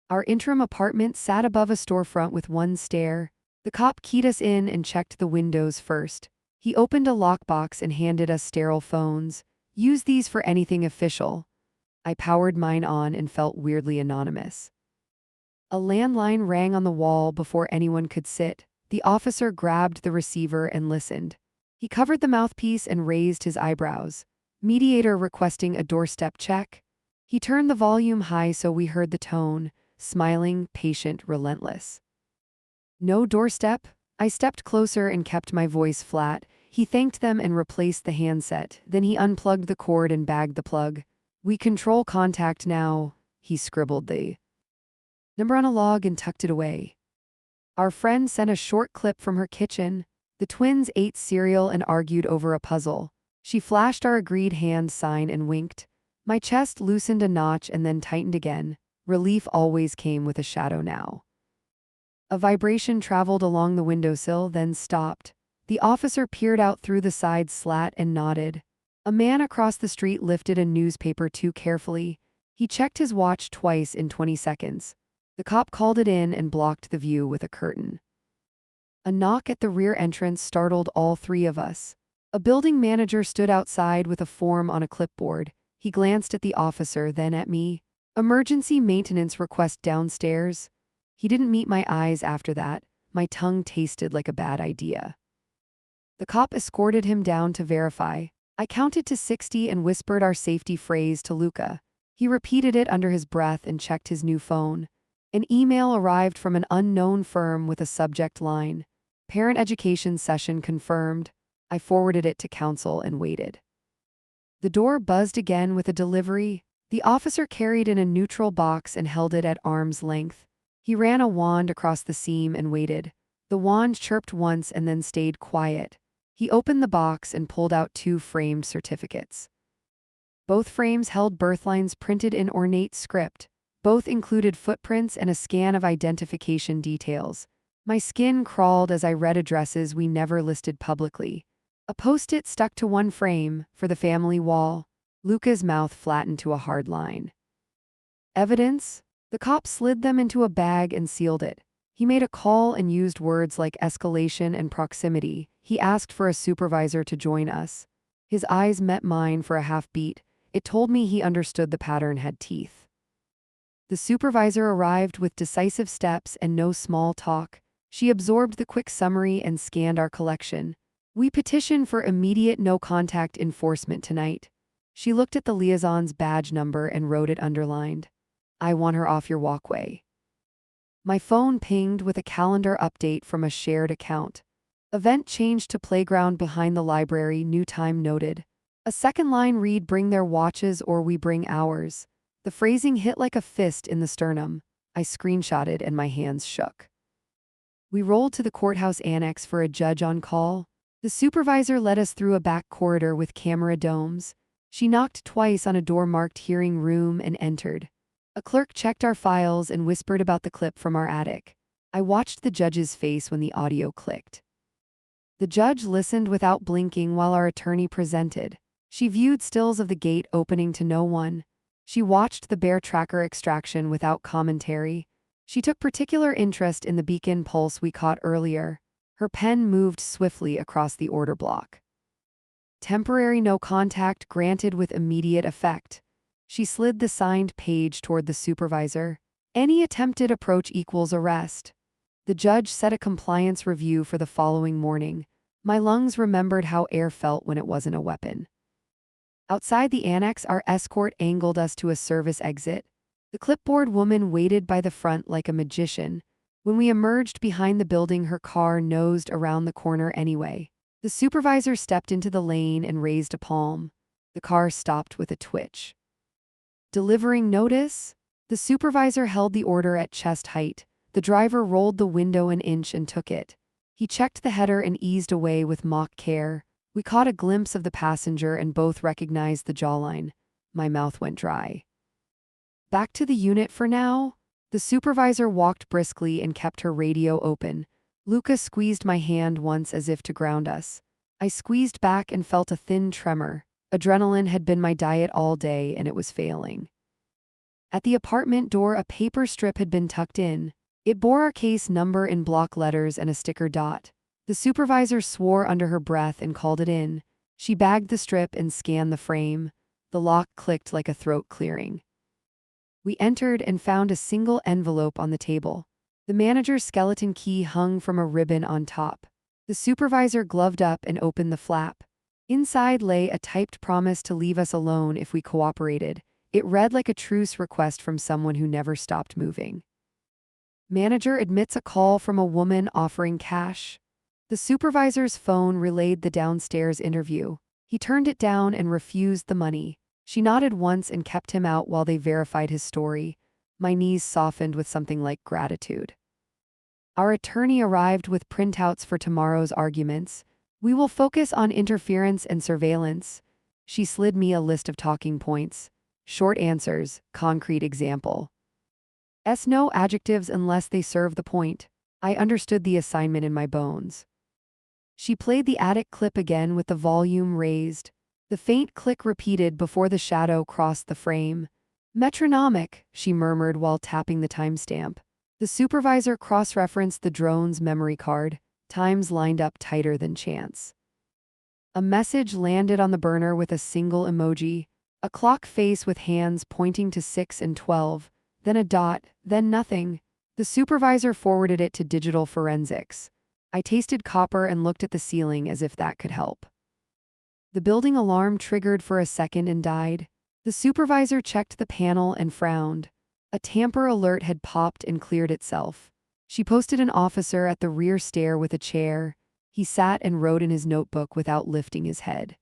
Our interim apartment sat above a storefront with one stair. The cop keyed us in and checked the windows first. He opened a lockbox and handed us sterile phones. Use these for anything official. I powered mine on and felt weirdly anonymous. A landline rang on the wall before anyone could sit. The officer grabbed the receiver and listened. He covered the mouthpiece and raised his eyebrows. Mediator requesting a doorstep check. He turned the volume high so we heard the tone, smiling, patient, relentless. No doorstep? I stepped closer and kept my voice flat. He thanked them and replaced the handset. Then he unplugged the cord and bagged the plug. "We control contact now," he scribbled the number on a log and tucked it away. Our friend sent a short clip from her kitchen. The twins ate cereal and argued over a puzzle. She flashed our agreed hand sign and winked. My chest loosened a notch and then tightened again. Relief always came with a shadow now. A vibration traveled along the windowsill, then stopped. The officer peered out through the side slat and nodded. A man across the street lifted a newspaper too carefully. He checked his watch twice in 20 seconds. The cop called it in and blocked the view with a curtain. A knock at the rear entrance startled all three of us. A building manager stood outside with a form on a clipboard. He glanced at the officer, then at me. "Emergency maintenance request downstairs." He didn't meet my eyes after that. My tongue tasted like a bad idea. The cop escorted him down to verify. I counted to 60 and whispered our safety phrase to Luca. He repeated it under his breath and checked his new phone. An email arrived from an unknown firm with a subject line: "Parent education session confirmed." I forwarded it to counsel and waited. The door buzzed again with a delivery. The officer carried in a neutral box and held it at arm's length. He ran a wand across the seam and waited. The wand chirped once and then stayed quiet. He opened the box and pulled out 2 framed certificates. Both frames held birth lines printed in ornate script. Both included footprints and a scan of identification details. My skin crawled as I read addresses we never listed publicly. A post-it stuck to one frame, for the family wall. Luca's mouth flattened to a hard line. "Evidence?" The cop slid them into a bag and sealed it. He made a call and used words like escalation and proximity. He asked for a supervisor to join us. His eyes met mine for a half beat. It told me he understood the pattern had teeth. The supervisor arrived with decisive steps and no small talk. She absorbed the quick summary and scanned our collection. "We petition for immediate no-contact enforcement tonight." She looked at the liaison's badge number and wrote it underlined. "I want her off your walkway." My phone pinged with a calendar update from a shared account. Event changed to playground behind the library, new time noted. A second line read: "Bring their watches or we bring ours." The phrasing hit like a fist in the sternum. I screenshotted and my hands shook. We rolled to the courthouse annex for a judge on call. The supervisor led us through a back corridor with camera domes. She knocked twice on a door marked "Hearing Room" and entered. A clerk checked our files and whispered about the clip from our attic. I watched the judge's face when the audio clicked. The judge listened without blinking while our attorney presented. She viewed stills of the gate opening to no one. She watched the bear tracker extraction without commentary. She took particular interest in the beacon pulse we caught earlier. Her pen moved swiftly across the order block. "Temporary no contact granted with immediate effect." She slid the signed page toward the supervisor. "Any attempted approach equals arrest." The judge set a compliance review for the following morning. My lungs remembered how air felt when it wasn't a weapon. Outside the annex, our escort angled us to a service exit. The clipboard woman waited by the front like a magician. When we emerged behind the building, her car nosed around the corner anyway. The supervisor stepped into the lane and raised a palm. The car stopped with a twitch. "Delivering notice?" The supervisor held the order at chest height. The driver rolled the window an inch and took it. He checked the header and eased away with mock care. We caught a glimpse of the passenger and both recognized the jawline. My mouth went dry. "Back to the unit for now?" The supervisor walked briskly and kept her radio open. Luca squeezed my hand once as if to ground us. I squeezed back and felt a thin tremor. Adrenaline had been my diet all day and it was failing. At the apartment door, a paper strip had been tucked in. It bore our case number in block letters and a sticker dot. The supervisor swore under her breath and called it in. She bagged the strip and scanned the frame. The lock clicked like a throat clearing. We entered and found a single envelope on the table. The manager's skeleton key hung from a ribbon on top. The supervisor gloved up and opened the flap. Inside lay a typed promise to leave us alone if we cooperated. It read like a truce request from someone who never stopped moving. "Manager admits a call from a woman offering cash." The supervisor's phone relayed the downstairs interview. He turned it down and refused the money. She nodded once and kept him out while they verified his story. My knees softened with something like gratitude. Our attorney arrived with printouts for tomorrow's arguments. We will focus on interference and surveillance. She slid me a list of talking points. Short answers, concrete example. No adjectives unless they serve the point. I understood the assignment in my bones. She played the attic clip again with the volume raised. The faint click repeated before the shadow crossed the frame. Metronomic, she murmured while tapping the timestamp. The supervisor cross-referenced the drone's memory card, times lined up tighter than chance. A message landed on the burner with a single emoji, a clock face with hands pointing to 6 and 12, then a dot, then nothing. The supervisor forwarded it to digital forensics. I tasted copper and looked at the ceiling as if that could help. The building alarm triggered for a second and died. The supervisor checked the panel and frowned. A tamper alert had popped and cleared itself. She posted an officer at the rear stair with a chair. He sat and wrote in his notebook without lifting his head.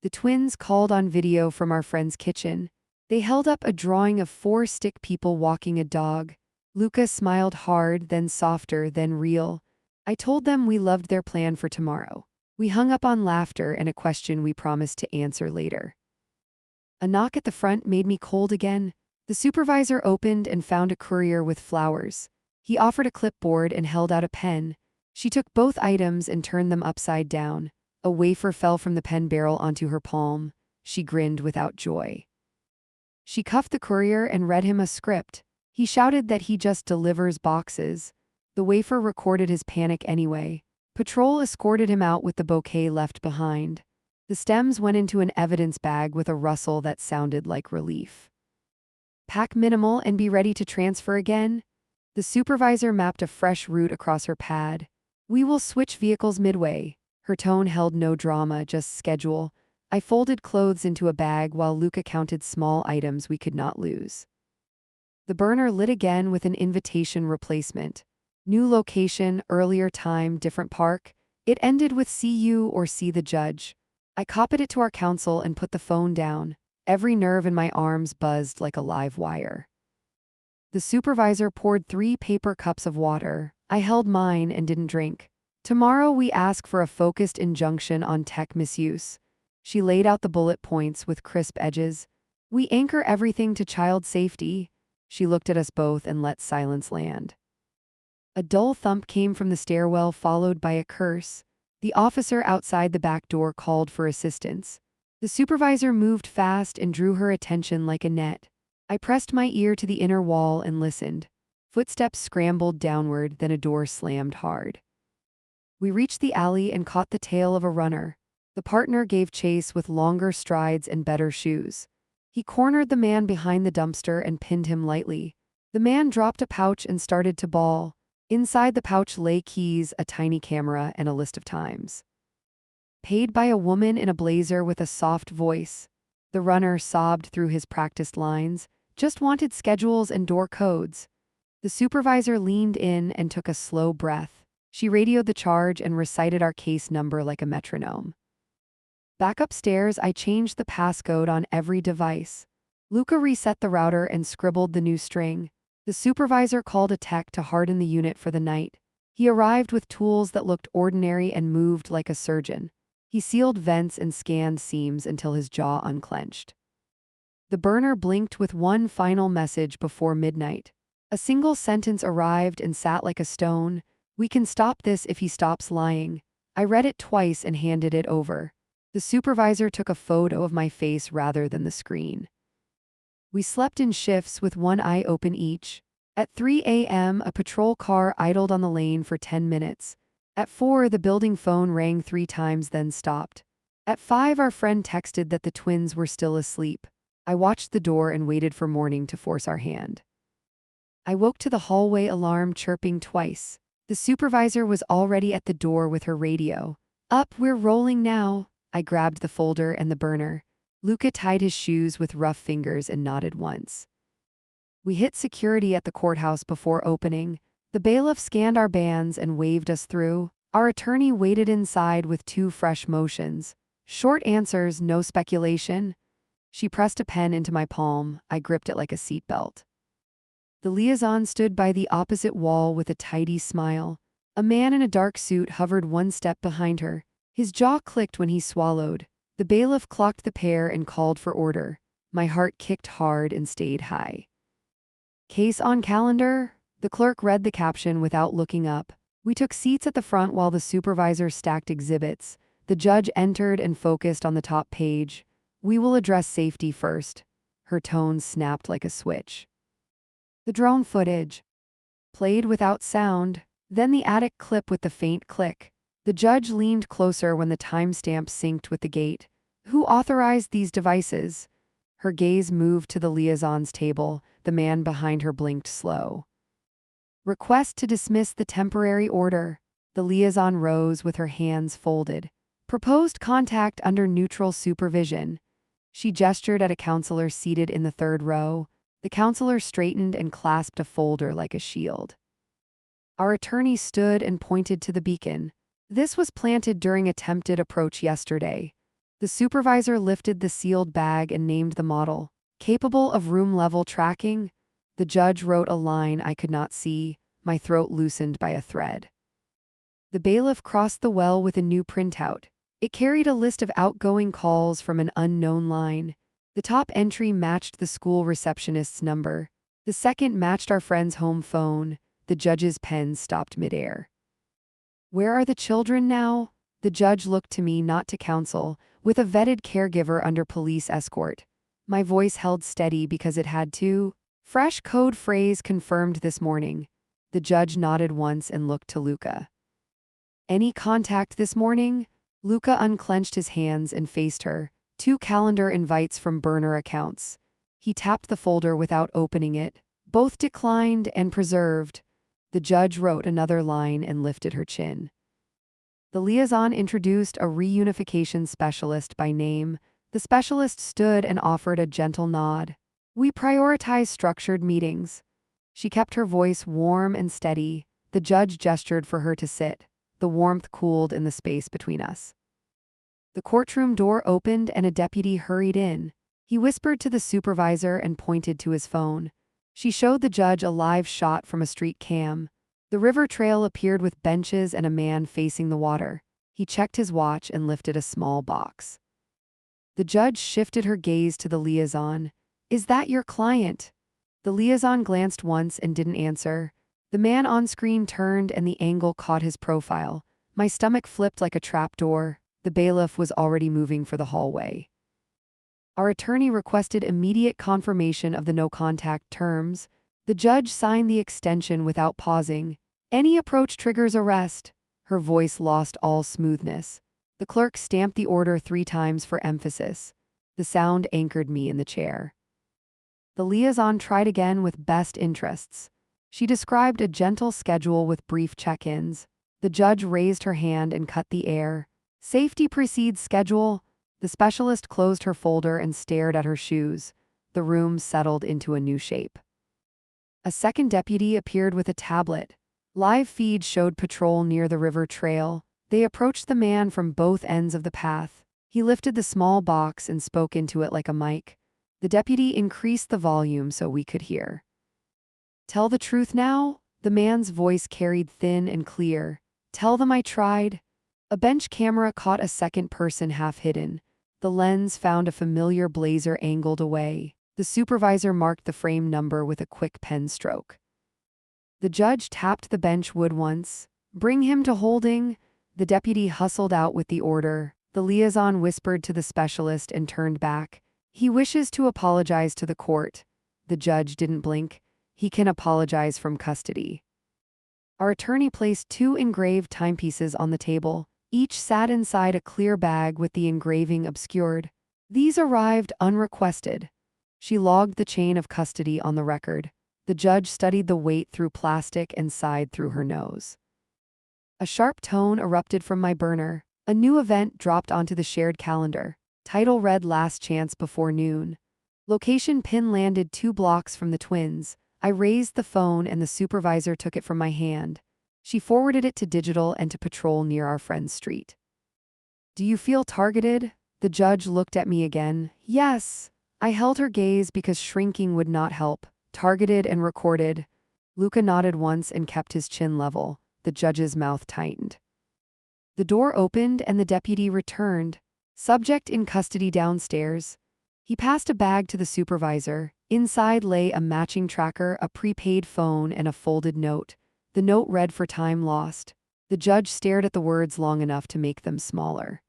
The twins called on video from our friend's kitchen. They held up a drawing of 4 stick people walking a dog. Luca smiled hard, then softer, then real. I told them we loved their plan for tomorrow. We hung up on laughter and a question we promised to answer later. A knock at the front made me cold again. The supervisor opened and found a courier with flowers. He offered a clipboard and held out a pen. She took both items and turned them upside down. A wafer fell from the pen barrel onto her palm. She grinned without joy. She cuffed the courier and read him a script. He shouted that he just delivers boxes. The wafer recorded his panic anyway. Patrol escorted him out with the bouquet left behind. The stems went into an evidence bag with a rustle that sounded like relief. Pack minimal and be ready to transfer again? The supervisor mapped a fresh route across her pad. We will switch vehicles midway. Her tone held no drama, just schedule. I folded clothes into a bag while Luca counted small items we could not lose. The burner lit again with an invitation replacement. New location, earlier time, different park. It ended with see you or see the judge. I copied it to our counsel and put the phone down. Every nerve in my arms buzzed like a live wire. The supervisor poured 3 paper cups of water. I held mine and didn't drink. Tomorrow we ask for a focused injunction on tech misuse. She laid out the bullet points with crisp edges. We anchor everything to child safety. She looked at us both and let silence land. A dull thump came from the stairwell, followed by a curse. The officer outside the back door called for assistance. The supervisor moved fast and drew her attention like a net. I pressed my ear to the inner wall and listened. Footsteps scrambled downward, then a door slammed hard. We reached the alley and caught the tail of a runner. The partner gave chase with longer strides and better shoes. He cornered the man behind the dumpster and pinned him lightly. The man dropped a pouch and started to bawl. Inside the pouch lay keys, a tiny camera, and a list of times. Paid by a woman in a blazer with a soft voice. The runner sobbed through his practiced lines, just wanted schedules and door codes. The supervisor leaned in and took a slow breath. She radioed the charge and recited our case number like a metronome. Back upstairs, I changed the passcode on every device. Luca reset the router and scribbled the new string. The supervisor called a tech to harden the unit for the night. He arrived with tools that looked ordinary and moved like a surgeon. He sealed vents and scanned seams until his jaw unclenched. The burner blinked with one final message before midnight. A single sentence arrived and sat like a stone. We can stop this if he stops lying. I read it twice and handed it over. The supervisor took a photo of my face rather than the screen. We slept in shifts with one eye open each. At 3 a.m., a patrol car idled on the lane for 10 minutes. At 4, the building phone rang 3 times, then stopped. At 5, our friend texted that the twins were still asleep. I watched the door and waited for morning to force our hand. I woke to the hallway alarm chirping twice. The supervisor was already at the door with her radio. Up, we're rolling now. I grabbed the folder and the burner. Luca tied his shoes with rough fingers and nodded once. We hit security at the courthouse before opening. The bailiff scanned our bands and waved us through. Our attorney waited inside with 2 fresh motions. Short answers, no speculation. She pressed a pen into my palm. I gripped it like a seatbelt. The liaison stood by the opposite wall with a tidy smile. A man in a dark suit hovered 1 step behind her. His jaw clicked when he swallowed. The bailiff clocked the pair and called for order. My heart kicked hard and stayed high. Case on calendar? The clerk read the caption without looking up. We took seats at the front while the supervisor stacked exhibits. The judge entered and focused on the top page. We will address safety first. Her tone snapped like a switch. The drone footage played without sound, then the attic clip with the faint click. The judge leaned closer when the timestamp synced with the gate. Who authorized these devices? Her gaze moved to the liaison's table. The man behind her blinked slow. Request to dismiss the temporary order. The liaison rose with her hands folded. Proposed contact under neutral supervision. She gestured at a counselor seated in the 3rd row. The counselor straightened and clasped a folder like a shield. Our attorney stood and pointed to the beacon. This was planted during attempted approach yesterday. The supervisor lifted the sealed bag and named the model. Capable of room-level tracking? The judge wrote a line I could not see, my throat loosened by a thread. The bailiff crossed the well with a new printout. It carried a list of outgoing calls from an unknown line. The top entry matched the school receptionist's number. The second matched our friend's home phone. The judge's pen stopped midair. Where are the children now? The judge looked to me, not to counsel, with a vetted caregiver under police escort. My voice held steady because it had to. Fresh code phrase confirmed this morning. The judge nodded once and looked to Luca. Any contact this morning? Luca unclenched his hands and faced her. 2 calendar invites from burner accounts. He tapped the folder without opening it. Both declined and preserved. The judge wrote another line and lifted her chin. The liaison introduced a reunification specialist by name. The specialist stood and offered a gentle nod. We prioritize structured meetings. She kept her voice warm and steady. The judge gestured for her to sit. The warmth cooled in the space between us. The courtroom door opened and a deputy hurried in. He whispered to the supervisor and pointed to his phone. She showed the judge a live shot from a street cam. The river trail appeared with benches and a man facing the water. He checked his watch and lifted a small box. The judge shifted her gaze to the liaison. Is that your client? The liaison glanced once and didn't answer. The man on screen turned and the angle caught his profile. My stomach flipped like a trapdoor. The bailiff was already moving for the hallway. Our attorney requested immediate confirmation of the no-contact terms. The judge signed the extension without pausing. Any approach triggers arrest. Her voice lost all smoothness. The clerk stamped the order 3 times for emphasis. The sound anchored me in the chair. The liaison tried again with best interests. She described a gentle schedule with brief check-ins. The judge raised her hand and cut the air. Safety precedes schedule. The specialist closed her folder and stared at her shoes. The room settled into a new shape. A second deputy appeared with a tablet. Live feed showed patrol near the river trail. They approached the man from both ends of the path. He lifted the small box and spoke into it like a mic. The deputy increased the volume so we could hear. Tell the truth now? The man's voice carried thin and clear. Tell them I tried. A bench camera caught a second person half hidden. The lens found a familiar blazer angled away. The supervisor marked the frame number with a quick pen stroke. The judge tapped the bench wood once. Bring him to holding. The deputy hustled out with the order. The liaison whispered to the specialist and turned back. He wishes to apologize to the court. The judge didn't blink. He can apologize from custody. Our attorney placed 2 engraved timepieces on the table. Each sat inside a clear bag with the engraving obscured. These arrived unrequested. She logged the chain of custody on the record. The judge studied the weight through plastic and sighed through her nose. A sharp tone erupted from my burner. A new event dropped onto the shared calendar. Title read Last Chance Before Noon. Location pin landed 2 blocks from the twins. I raised the phone and the supervisor took it from my hand. She forwarded it to digital and to patrol near our friend's street. Do you feel targeted? The judge looked at me again. Yes. I held her gaze because shrinking would not help. Targeted and recorded. Luca nodded once and kept his chin level. The judge's mouth tightened. The door opened and the deputy returned. Subject in custody downstairs. He passed a bag to the supervisor. Inside lay a matching tracker, a prepaid phone, and a folded note. The note read for time lost. The judge stared at the words long enough to make them smaller.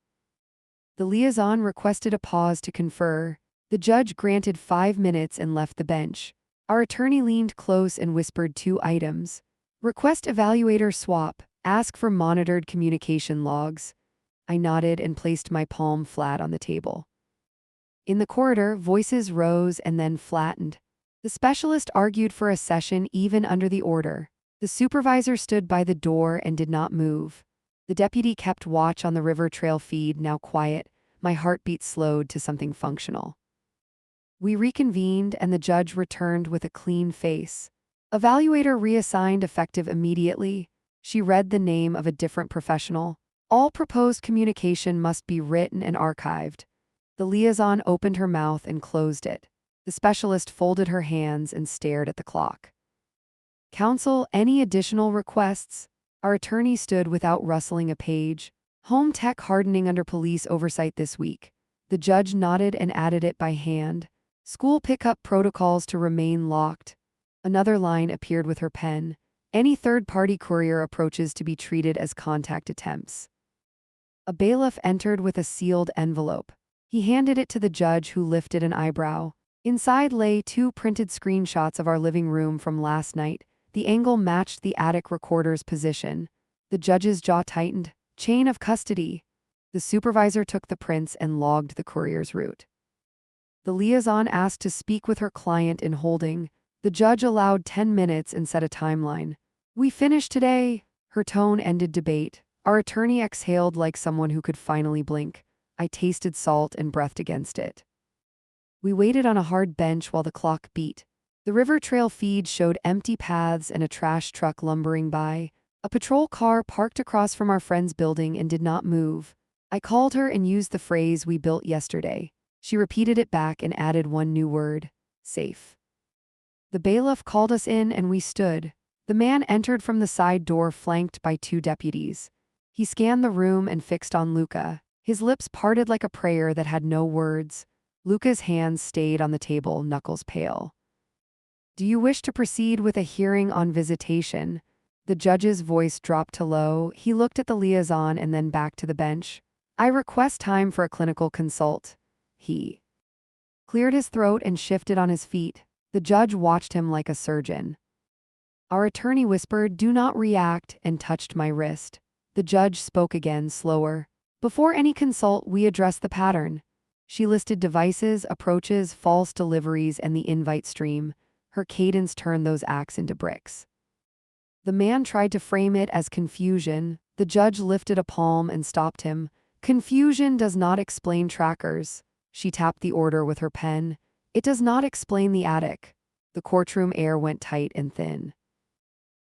The liaison requested a pause to confer. The judge granted 5 minutes and left the bench. Our attorney leaned close and whispered 2 items. Request evaluator swap. Ask for monitored communication logs. I nodded and placed my palm flat on the table. In the corridor, voices rose and then flattened. The specialist argued for a session even under the order. The supervisor stood by the door and did not move. The deputy kept watch on the river trail feed, now quiet. My heartbeat slowed to something functional. We reconvened and the judge returned with a clean face. Evaluator reassigned effective immediately. She read the name of a different professional. All proposed communication must be written and archived. The liaison opened her mouth and closed it. The specialist folded her hands and stared at the clock. Counsel, any additional requests? Our attorney stood without rustling a page. Home tech hardening under police oversight this week. The judge nodded and added it by hand. School pickup protocols to remain locked. Another line appeared with her pen. Any third-party courier approaches to be treated as contact attempts. A bailiff entered with a sealed envelope. He handed it to the judge, who lifted an eyebrow. Inside lay 2 printed screenshots of our living room from last night. The angle matched the attic recorder's position. The judge's jaw tightened. Chain of custody. The supervisor took the prints and logged the courier's route. The liaison asked to speak with her client in holding. The judge allowed 10 minutes and set a timeline. We finished today. Her tone ended debate. Our attorney exhaled like someone who could finally blink. I tasted salt and breathed against it. We waited on a hard bench while the clock beat. The river trail feed showed empty paths and a trash truck lumbering by. A patrol car parked across from our friend's building and did not move. I called her and used the phrase we built yesterday. She repeated it back and added one new word: safe. The bailiff called us in and we stood. The man entered from the side door flanked by 2 deputies. He scanned the room and fixed on Luca. His lips parted like a prayer that had no words. Luca's hands stayed on the table, knuckles pale. Do you wish to proceed with a hearing on visitation? The judge's voice dropped to low. He looked at the liaison and then back to the bench. I request time for a clinical consult. He cleared his throat and shifted on his feet. The judge watched him like a surgeon. Our attorney whispered, "Do not react," and touched my wrist. The judge spoke again, slower. Before any consult, we address the pattern. She listed devices, approaches, false deliveries, and the invite stream. Her cadence turned those acts into bricks. The man tried to frame it as confusion. The judge lifted a palm and stopped him. Confusion does not explain trackers. She tapped the order with her pen. It does not explain the attic. The courtroom air went tight and thin.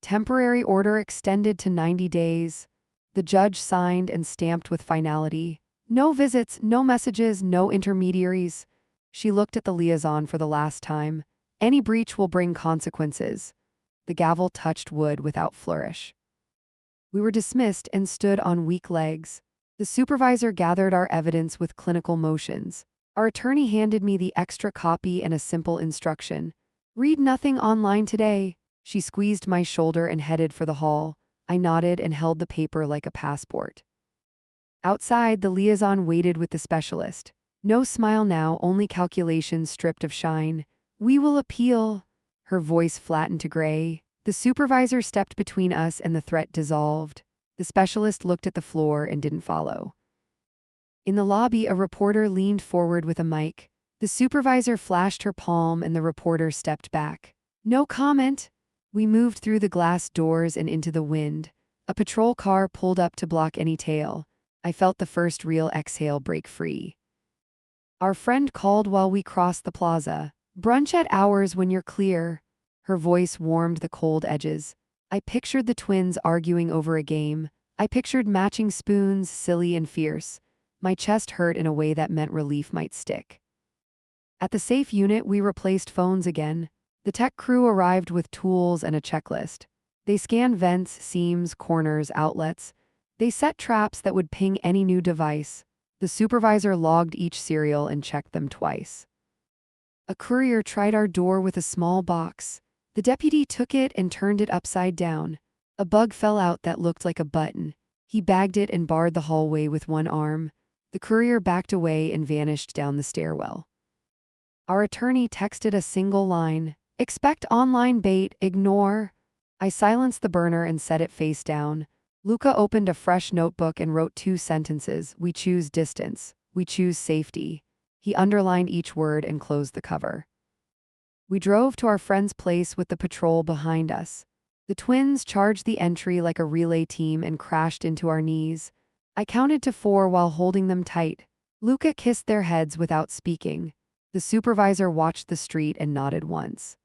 Temporary order extended to 90 days. The judge signed and stamped with finality. No visits, no messages, no intermediaries. She looked at the liaison for the last time. Any breach will bring consequences. The gavel touched wood without flourish. We were dismissed and stood on weak legs. The supervisor gathered our evidence with clinical motions. Our attorney handed me the extra copy and a simple instruction. Read nothing online today. She squeezed my shoulder and headed for the hall. I nodded and held the paper like a passport. Outside, the liaison waited with the specialist. No smile now, only calculation stripped of shine. We will appeal. Her voice flattened to gray. The supervisor stepped between us and the threat dissolved. The specialist looked at the floor and didn't follow. In the lobby, a reporter leaned forward with a mic. The supervisor flashed her palm and the reporter stepped back. No comment. We moved through the glass doors and into the wind. A patrol car pulled up to block any tail. I felt the first real exhale break free. Our friend called while we crossed the plaza. Brunch at hours when you're clear. Her voice warmed the cold edges. I pictured the twins arguing over a game. I pictured matching spoons, silly and fierce. My chest hurt in a way that meant relief might stick. At the safe unit, we replaced phones again. The tech crew arrived with tools and a checklist. They scanned vents, seams, corners, outlets. They set traps that would ping any new device. The supervisor logged each serial and checked them twice. A courier tried our door with a small box. The deputy took it and turned it upside down. A bug fell out that looked like a button. He bagged it and barred the hallway with one arm. The courier backed away and vanished down the stairwell. Our attorney texted a single line, "Expect online bait, ignore." I silenced the burner and set it face down. Luca opened a fresh notebook and wrote 2 sentences. "We choose distance. We choose safety." He underlined each word and closed the cover. We drove to our friend's place with the patrol behind us. The twins charged the entry like a relay team and crashed into our knees. I counted to 4 while holding them tight. Luca kissed their heads without speaking. The supervisor watched the street and nodded once.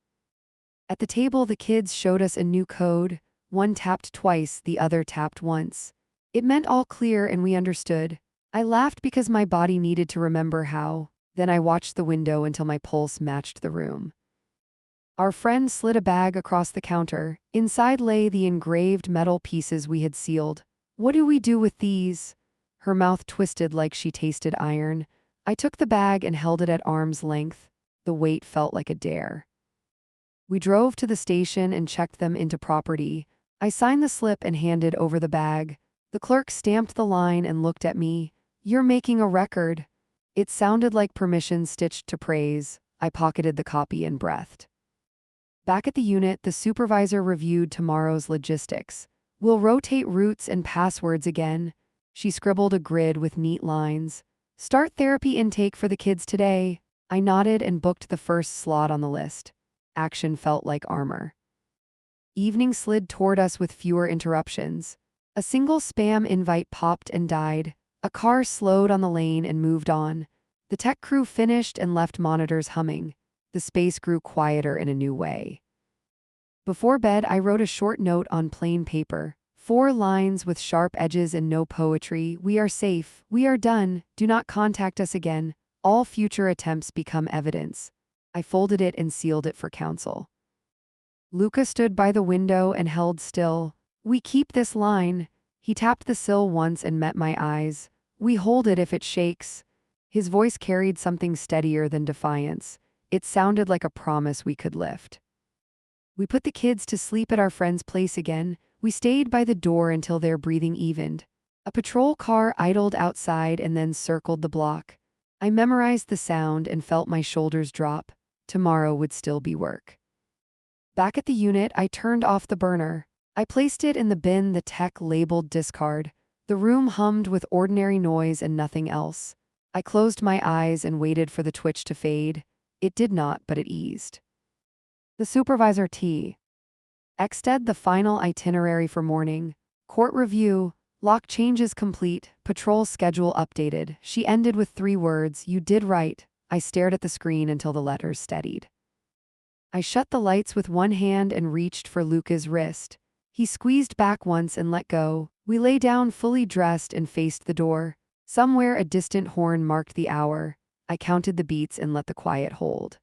At the table, the kids showed us a new code. One tapped twice, the other tapped once. It meant all clear and we understood. I laughed because my body needed to remember how. Then I watched the window until my pulse matched the room. Our friend slid a bag across the counter. Inside lay the engraved metal pieces we had sealed. "What do we do with these?" Her mouth twisted like she tasted iron. I took the bag and held it at arm's length. The weight felt like a dare. We drove to the station and checked them into property. I signed the slip and handed over the bag. The clerk stamped the line and looked at me. "You're making a record." It sounded like permission stitched to praise. I pocketed the copy and breathed. Back at the unit, the supervisor reviewed tomorrow's logistics. "We'll rotate routes and passwords again." She scribbled a grid with neat lines. "Start therapy intake for the kids today." I nodded and booked the first slot on the list. Action felt like armor. Evening slid toward us with fewer interruptions. A single spam invite popped and died. A car slowed on the lane and moved on. The tech crew finished and left monitors humming. The space grew quieter in a new way. Before bed, I wrote a short note on plain paper. 4 lines with sharp edges and no poetry. "We are safe. We are done. Do not contact us again. All future attempts become evidence." I folded it and sealed it for counsel. Luca stood by the window and held still. "We keep this line." He tapped the sill once and met my eyes. "We hold it if it shakes." His voice carried something steadier than defiance. It sounded like a promise we could lift. We put the kids to sleep at our friend's place again. We stayed by the door until their breathing evened. A patrol car idled outside and then circled the block. I memorized the sound and felt my shoulders drop. Tomorrow would still be work. Back at the unit, I turned off the burner. I placed it in the bin the tech labeled discard. The room hummed with ordinary noise and nothing else. I closed my eyes and waited for the twitch to fade. It did not, but it eased. The supervisor T. Exted the final itinerary for morning. Court review. Lock changes complete. Patrol schedule updated. She ended with 3 words. "You did right." I stared at the screen until the letters steadied. I shut the lights with one hand and reached for Luca's wrist. He squeezed back once and let go. We lay down fully dressed and faced the door. Somewhere a distant horn marked the hour. I counted the beats and let the quiet hold.